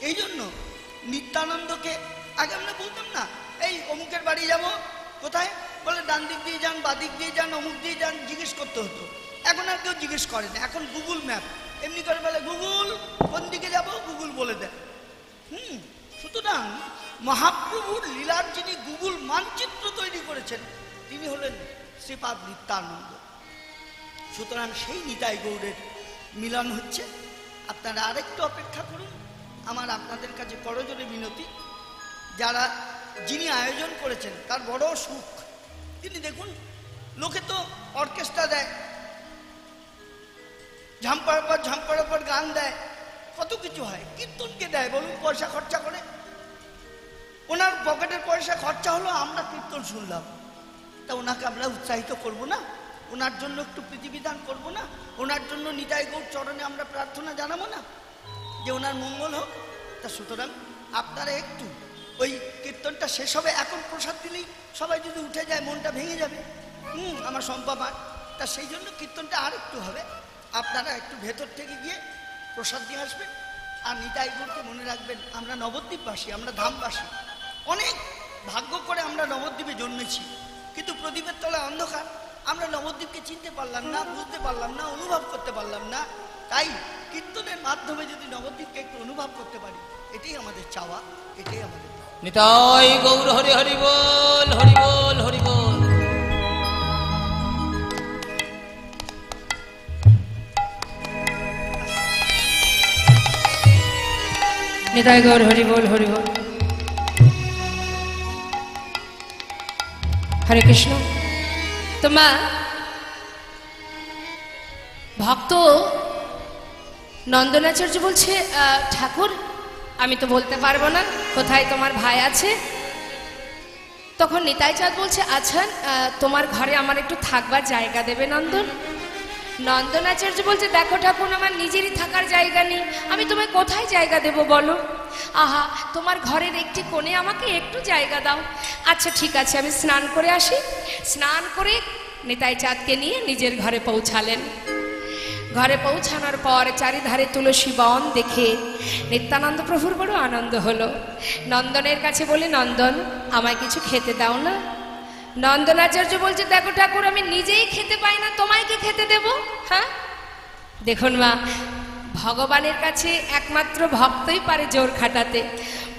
এই জন্য নিত্যানন্দকে আগে আমরা বলতাম না, এই অমুকের বাড়ি যাব, কোথায়? বলে ডান দিক দিয়ে যান, বা দিক দিয়ে যান, অমুক দিয়ে যান, জিজ্ঞেস করতে হতো। এখন আর কেউ জিজ্ঞেস করে না, এখন গুগল ম্যাপ এমনি করে বলে, গুগল কোন দিকে যাব, গুগল বলে দেয়। সুতরাং মহাপ্রভুর লীলার যিনি গুগল মানচিত্র তৈরি করেছেন, তিনি হলেন শ্রীপাদ নিত্যানন্দ। সুতরাং সেই নিতাই গৌরের মিলন হচ্ছে। আপনারা আরেকটু অপেক্ষা করুন। আমার আপনাদের কাছে করজোড়ে মিনতি, যারা যিনি আয়োজন করেছেন তার বড় সুখ। তিনি দেখুন, লোকে তো অর্কেস্ট্রা দেয়, ঝাম্পার পর গান দেয়, কত কিছু হয়, কীর্তনকে দেয় বলুন, পয়সা খরচা করে। ওনার পকেটের পয়সা খরচা হলো, আমরা কীর্তন শুনলাম, তা ওনাকে আমরা উৎসাহিত করব না? ওনার জন্য একটু প্রীতিবিধান করব না? ওনার জন্য নিতাই গৌর চরণে আমরা প্রার্থনা জানাবো না যে ওনার মঙ্গল হোক? তা সুতরাং আপনারা একটু ওই কীর্তনটা শেষ হবে, এখন প্রসাদ দিলেই সবাই যদি উঠে যায় মনটা ভেঙে যাবে। আমার সম্পাবান, তা সেই জন্য কীর্তনটা আর একটু হবে, আপনারা একটু ভেতর থেকে গিয়ে প্রসাদ দিয়ে আসবেন। আর নিতাই গৌরকে মনে রাখবেন, আমরা নবদ্বীপবাসী, আমরা ধামবাসী, অনেক ভাগ্য করে আমরা নবদ্বীপে জন্মেছি, কিন্তু প্রদীপের তলায় অন্ধকার, আমরা নবদ্বীপকে চিনতে পারলাম না, বুঝতে পারলাম না, অনুভব করতে পারলাম না। তাই কীর্তনের মাধ্যমে যদি নবদ্বীপকে একটু অনুভব করতে পারি, এটাই আমাদের চাওয়া, এটাই আমাদের। নিতাই গৌর হরি হরি বল, হরি বল, হরি বল। নিতাই গৌর হরি বল, হরি বল। হরে কৃষ্ণ। তোমা ভক্ত নন্দনাচার্য বলছে, ঠাকুর আমি তো বলতে পারবো না কোথায় তোমার ভাই আছে। তখন নিতাই চাঁদ বলছে, আচ্ছা তোমার ঘরে আমার একটু থাকবার জায়গা দেবে নন্দন? নন্দনাচার্য বলছে, দেখো ঠাকুর আমার নিজেরই থাকার জায়গা নেই, আমি তোমায় কোথায় জায়গা দেব বলো? আহা, তোমার ঘরের একটি কোণে আমাকে একটু জায়গা দাও। আচ্ছা ঠিক আছে, আমি স্নান করে আসি। স্নান করে নিতাই চাঁদকে নিয়ে নিজের ঘরে পৌঁছালেন। ঘরে পৌঁছানোর পর চারিধারে তুলসী বন দেখে নিত্যানন্দ প্রভুর বড় আনন্দ হলো। নন্দনের কাছে বলে, নন্দন আমায় কিছু খেতে দাও না। নন্দনাচার্য বলছে, দেখো ঠাকুর আমি নিজেই খেতে পাই না, তোমায় কি খেতে দেব? হ্যাঁ, দেখুন মা, ভগবানের কাছে একমাত্র ভক্তই পারে জোর খাটাতে।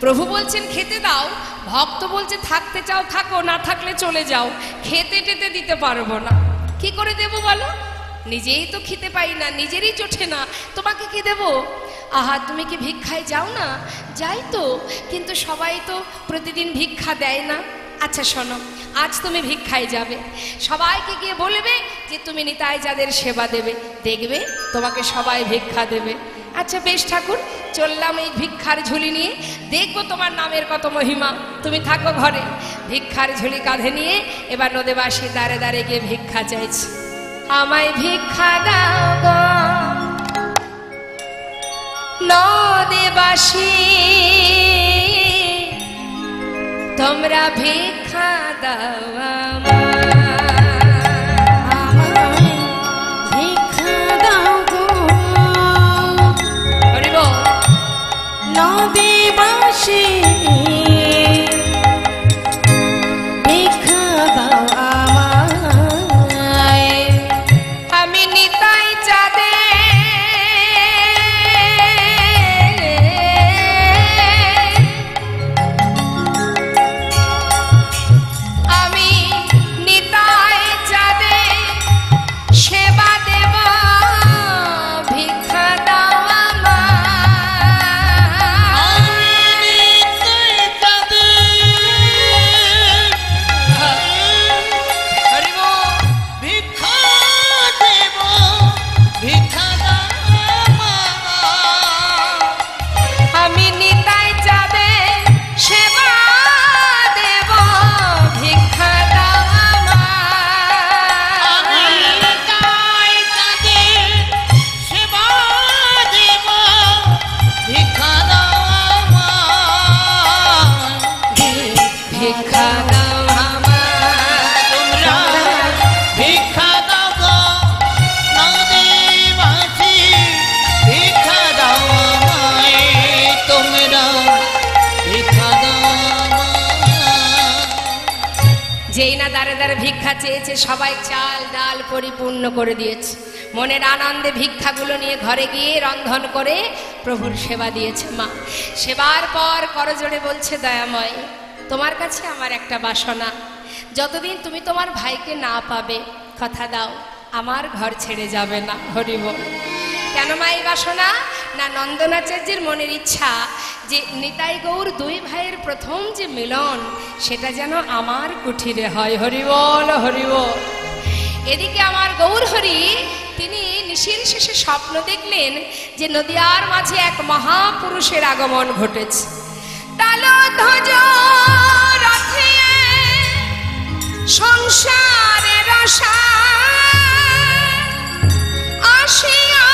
প্রভু বলছেন খেতে দাও, ভক্ত বলছে থাকতে চাও থাকো, না থাকলে চলে যাও, খেতে টেতে দিতে পারবো না। কি করে দেব বলো? নিজেই তো খেতে পাই না, নিজেরই চোটে না, তোমাকে কি দেব? আহা, তুমি কি ভিক্ষায় যাও না? যাই তো, কিন্তু সবাই তো প্রতিদিন ভিক্ষা দেয় না। আচ্ছা শোনো, আজ তুমি ভিক্ষায় যাবে, সবাইকে গিয়ে বলবে যে তুমি নিতাই যাদের সেবা দেবে, দেখবে তোমাকে সবাই ভিক্ষা দেবে। আচ্ছা বেশ ঠাকুর, চললাম এই ভিক্ষার ঝুলি নিয়ে, দেখবো তোমার নামের কত মহিমা। তুমি থাকো ঘরে। ভিক্ষার ঝুলি কাঁধে নিয়ে এবার নদীবাসী দাঁড়ে দাঁড়ে গিয়ে ভিক্ষা চাইছে। আমায় ভিক্ষা দাও গো নদীবাসী, তোমরা ভিক্ষা দাও আমায় ভিক্ষা দাও গো নদীবাসী, ভিক্ষা দাও আমায়। আমি নিতাই চাঁদে আমি নিতাই চাঁদে সেবা দেব, ভিক্ষা দাও আমি নিতাই চাঁদে সেবা দেব, ভিক্ষা দাও ভিক্ষা দাও ভিক্ষা দাও গো নদীবাসী, ভিক্ষা দাও আমায়, তোমরা ভিক্ষা দাও আমায়। যেই না দাঁড়ে দাঁড়ে ভিক্ষা চেয়েছে, সবাই চাল ডাল পরিপূর্ণ করে দিয়েছে। মনের আনন্দে ভিক্ষাগুলো নিয়ে ঘরে গিয়ে রন্ধন করে প্রভুর সেবা দিয়েছে মা। সেবার পর করজোড়ে বলছে, দয়াময় তোমার কাছে আমার একটা বাসনা, যতদিন তুমি তোমার ভাইকে না পাবে কথা দাও আমার ঘর ছেড়ে যাবে না। হরি বল। কেন মা এই বাসনা? না, নন্দনাচার্যের মনের ইচ্ছা যে নিতাই গৌর দুই ভাইয়ের প্রথম যে মিলন সেটা যেন আমার কুঠিরে হয়। হরি বল, হরি বল। এদিকে আমার গৌরহরি তিনি নিশির শেষে স্বপ্ন দেখলেন যে নদিয়ার মাঝে এক মহাপুরুষের আগমন ঘটেছে। তালধ্বজ রথে সংসারের আশা আসিয়া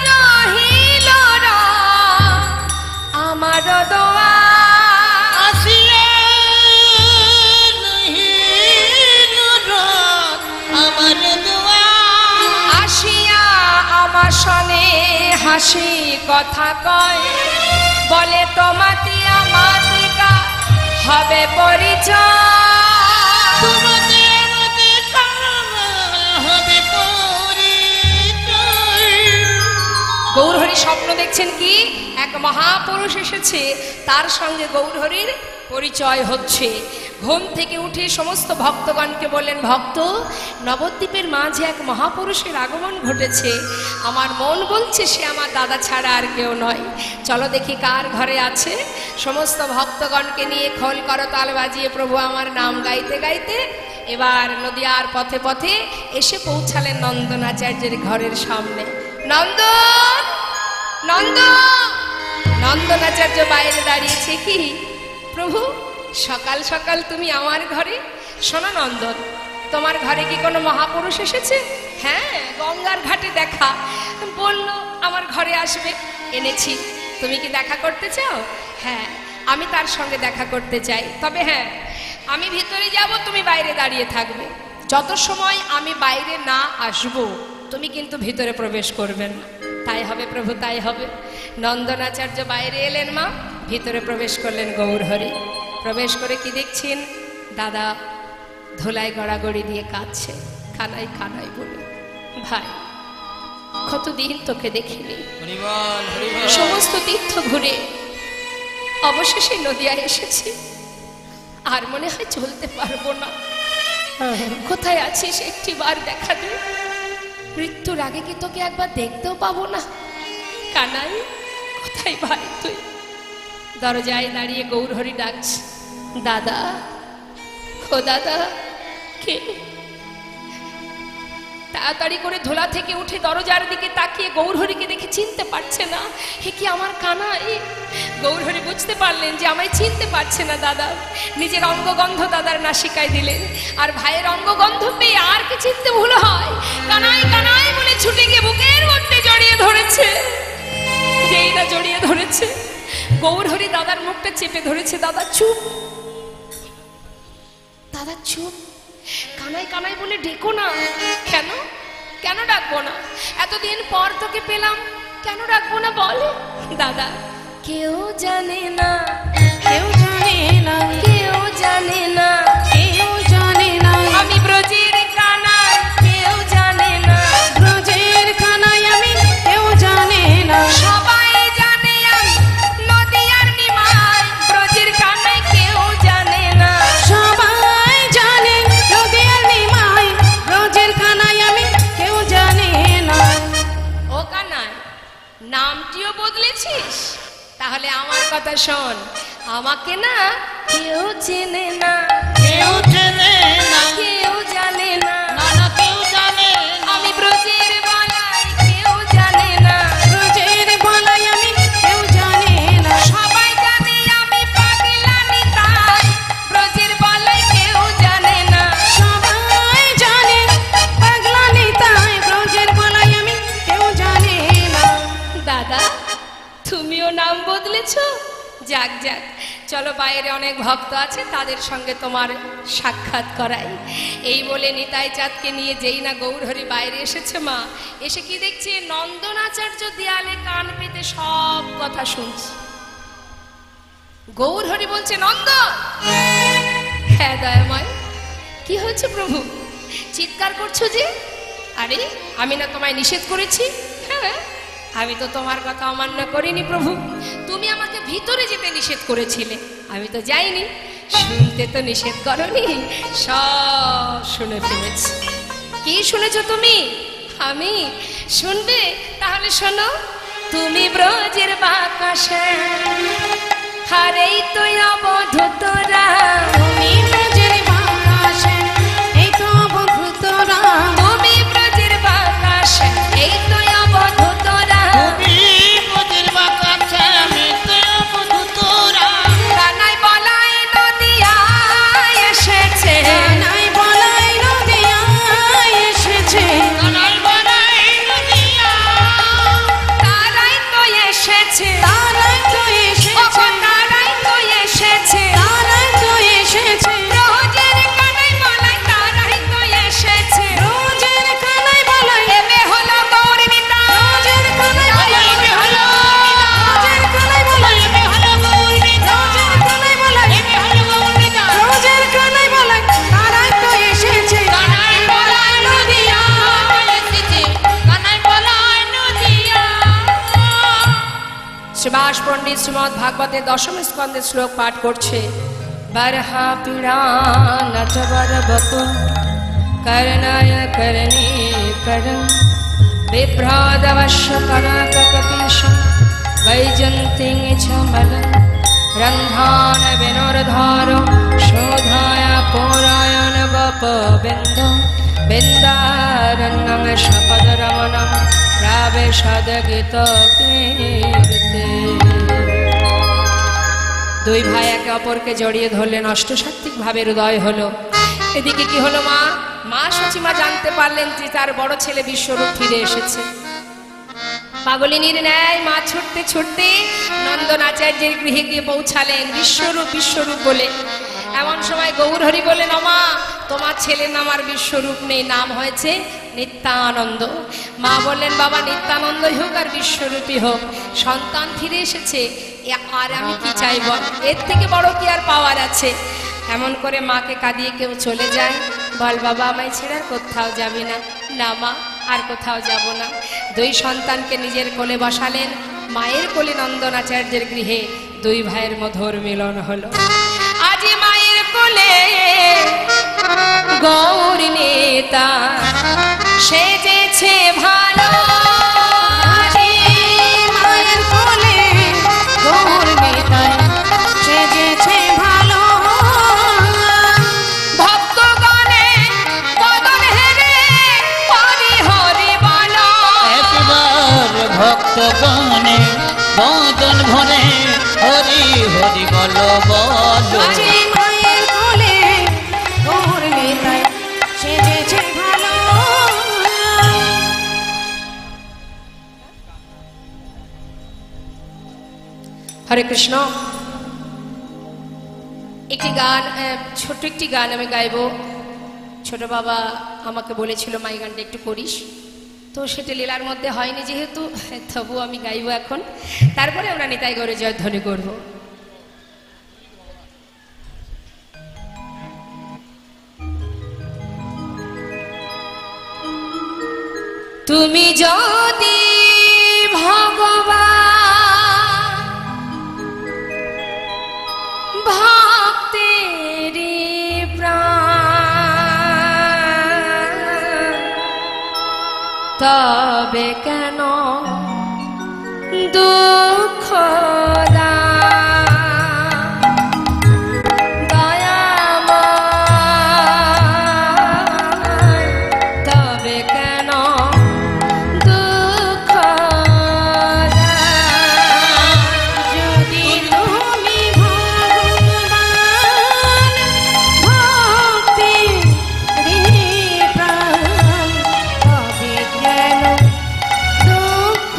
রহিল আমার দোয়া আসিয়া রহিল আমার দোয়া আসিয়া আমার সনে হাসি কথা কয় বলে তোমাতে আমাতিকা হবে পরিচয় গৌরহরি স্বপ্ন দেখছেন কি এক মহাপুরুষ এসেছে, তার সঙ্গে গৌরহরির পরিচয় হচ্ছে। ঘুম থেকে উঠে সমস্ত ভক্তগণকে বললেন, ভক্ত নবদ্বীপের মাঝে এক মহাপুরুষের আগমন ঘটেছে, আমার মন বলছে সে আমার দাদা ছাড়া আর কেউ নয়, চলো দেখি কার ঘরে আছে। সমস্ত ভক্তগণকে নিয়ে খোল করতাল বাজিয়ে প্রভু আমার নাম গাইতে গাইতে এবার নদিয়ার পথে পথে এসে পৌঁছালেন নন্দনাচার্যের ঘরের সামনে। নন্দন নন্দন নন্দনাচার্য বাইরে দাঁড়িয়েছে, কি প্রভু সকাল সকাল তুমি আমার ঘরে? শোনো নন্দন, তোমার ঘরে কি কোনো মহাপুরুষ এসেছে? হ্যাঁ, গঙ্গার ঘাটে দেখা বলল আমার ঘরে আসবে, এনেছি। তুমি কি দেখা করতে চাও? হ্যাঁ, আমি তার সঙ্গে দেখা করতে চাই, তবে হ্যাঁ আমি ভিতরে যাব, তুমি বাইরে দাঁড়িয়ে থাকবে। যত সময় আমি বাইরে না আসব তুমি কিন্তু ভিতরে প্রবেশ করবে না। তাই হবে প্রভু, তাই হবে। নন্দনাচার্য বাইরে এলেন, মা ভিতরে প্রবেশ করলেন গৌরহরি। প্রবেশ করে কি দেখছেন, দাদা ধোলায় গড়াগড়ি দিয়ে কাঁদছে, কানাই কানাই বলে। ভাই কতদিন তোকে দেখিনি, সমস্ত তীর্থ ঘুরে অবশেষে নদিয়ায় এসেছি, আর মনে হয় চলতে পারবো না। কোথায় আছিস একটি বার দেখা দে, মৃত্যুর আগে কি তোকে একবার দেখতেও পাবো না। কানাই কোথায় ভাই তুই? দরজায় দাঁড়িয়ে গৌরহরি ডাকছে, দাদা ও দাদা। কে? তাড়াতাড়ি করে ধোলা থেকে উঠে দরজার দিকে তাকিয়ে গৌরহরিকে দেখে চিনতে পারছে না। হে কি আমার কানাই! গৌরহরি বুঝতে পারলেন যে আমায় চিনতে পারছে না দাদা। নিজের অঙ্গগন্ধ দাদার নাসিকায় দিলেন, আর ভাইয়ের অঙ্গগন্ধ পেয়ে আর কি চিনতে ভুল হয়। কানাই কানাই বলে ছুটে গিয়ে বুকের মধ্যে জড়িয়ে ধরেছে। যেই না জড়িয়ে ধরেছে, গৌরহরি দাদার মুখটা চেপে ধরেছে। দাদা চুপ, দাদা চুপ, কানাই কানাই বলে ডেকো না। কেন কেন ডাকবো না? এতদিন পর তোকে পেলাম, কেন ডাকবো না বল? দাদা কেউ জানে না, কেউ জানে না, কেউ জানে না, কেউ জানে না, আমি ব্রজের কানাই, কেউ জানে না, ব্রজের কানাই আমি, কেউ জানে না, সবাই জানে আমি নদিয়ার নিমাই, ব্রজের কানাই কেউ জানে না। সবাই জানে নদিয়ার নিমাই, ব্রজের কানাই আমি, কেউ জানে না। ও কানাই, নামটিও বদলেছিস? তাহলে আমার কথা শোন, আমাকে না কেউ চেনে না, কেউ চেনে না, কেউ জানে না, নানা কেউ জানে না, আমি ব্রজের বালাই, কেউ জানে না, ব্রজের বালাই আমি, কেউ জানে না, সবাই জানে আমি পাগলা নিতাই, ব্রজের বালাই কেউ জানে না। সবাই জানে পাগলা নিতাই, ব্রজের বালাই আমি, কেউ জানে না। দাদা তুমিও নাম বদলেছো? যাক যাক, চলো বাইরে অনেক ভক্ত আছে, তাদের সঙ্গে তোমার সাক্ষাৎ করাই। এই বলে নিতাই চাঁদকে নিয়ে যেই না গৌরহরি বাইরে এসেছে, মা এসে কি দেখছে, নন্দনাচার্য দেয়ালে কান পেতে সব কথা শুনছে। গৌরহরি বলছে, নন্দন। হ্যাঁ দয়াময়, কি হয়েছে প্রভু, চিৎকার করছো যে? আরে আমি না তোমায় নিষেধ করেছি? হ্যাঁ, আমি তো তোমার কথা অমান্য করিনি প্রভু, তুমি আমাকে ভিতরে যেতে নিষেধ করেছিলে, আমি তো যাইনি। শুনতে তো নিষেধ করনি, সব শুনে ফেলেছি। কি শুনেছো তুমি? আমি শুনবে? তাহলে শোনো, তুমি ব্রজের বাতাসে, হারেই তো অবধূতরা, তুমি ব্রজের বাতাসে, এই তো অবধূত গোস্বামী শ্রীমদ্ ভাগবতে দশম স্কন্ধে শ্লোক পাঠ করছে। বরহা পীড়া নচবরবতু করণায় করণে করণ বিভ্রাদবশ্য কনককপীশ বৈজন্তিং ছমলং রন্ধান বিনোরধার শোধায় পৌরায়ণ বপ বিন্দু বিন্দারণ্যং শপদরমণং রাবেশদ গীত কীর্তে। দুই ভাই একে অপরকে জড়িয়ে ধরলেন, অষ্টসাত্ত্বিক ভাবে হৃদয় হলো। এদিকে কি হলো, মা সচিমা জানতে পারলেন যে তার বড় ছেলে বিশ্বরূপ ফিরে এসেছে। পাগলিনীর ন্যায় মা ছুটতে ছুটতে নন্দনাচার্যের গৃহে গিয়ে পৌঁছালেন, বিশ্বরূপ বিশ্বরূপ বলে। এমন সময় গৌরহরি বলেন, ওমা, তোমার ছেলের নাম আর বিশ্বরূপ নেই, নাম হয়েছে নিত্যানন্দ। মা বললেন, বাবা, নিত্যানন্দই হোক আর বিশ্বরূপই হোক, সন্তান ফিরে এসেছে, আর আমি কি চাই বল, এর থেকে বড় কি আর পাওয়ার আছে। এমন করে মাকে কাঁদিয়ে কেউ চলে যায়, বল বাবা, আমায় ছেড়ে আর কোথাও যাবি না। না মা, আর কোথাও যাব না। দুই সন্তানকে নিজের কোলে বসালেন, মায়ের কোলে নন্দনাচার্যের গৃহে দুই ভাইয়ের মধুর মিলন হলো। আজি মায়ের কোলে গৌরী নেতা সেজেছে ভালো, আজি মায়ের কোলে গৌরী নেতা সেজেছে ভালো। ভক্তগণে বদন হেরে হরি হরি বলো। একবার ভক্তগণে বদন ভরে হরি হরি বলো বলো। আজি মায়ের কোলে গৌরী নেতা সেজেছে ভালো। হরে কৃষ্ণ। একটি গান, ছোট্ট একটি গান আমি গাইবো। ছোট বাবা আমাকে বলেছিল, মা এই গানটা একটু করিস, তো সেটা লীলার মধ্যে হয়নি যেহেতু, তবু আমি গাইবো এখন। তারপরে আমরা নিতাই গৌরে জয়ধ্বনি করব। তুমি যদি ভগবান ভক্তেরি প্রাণ, তবে কেন দুঃখ দয়াময়, তবে কেন দুঃখ। যদি তুমি ভগবান ভক্তির প্রাণ, তবে কেন দুঃখ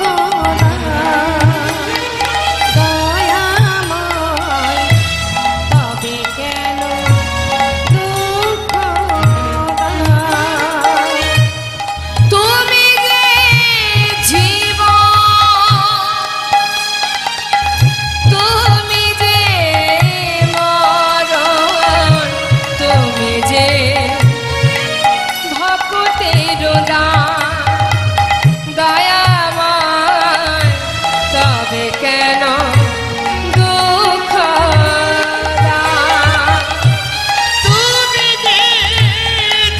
দয়াময়, তবে কেন দুঃখ। তুমি যে জীবন, তুমি যে মরণ, তুমি যে ভক্তের দান, দয়াময়, তবে কেন দুঃখ দান। তুমি যে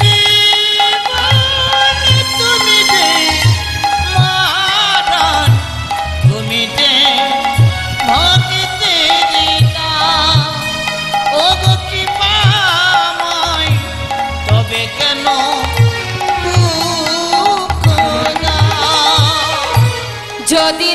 জীবন, তুমি যে মরণ, তুমি যে ভক্তির দান, ও গো কৃপাময়, তবে কেন দুঃখ দাও। যদি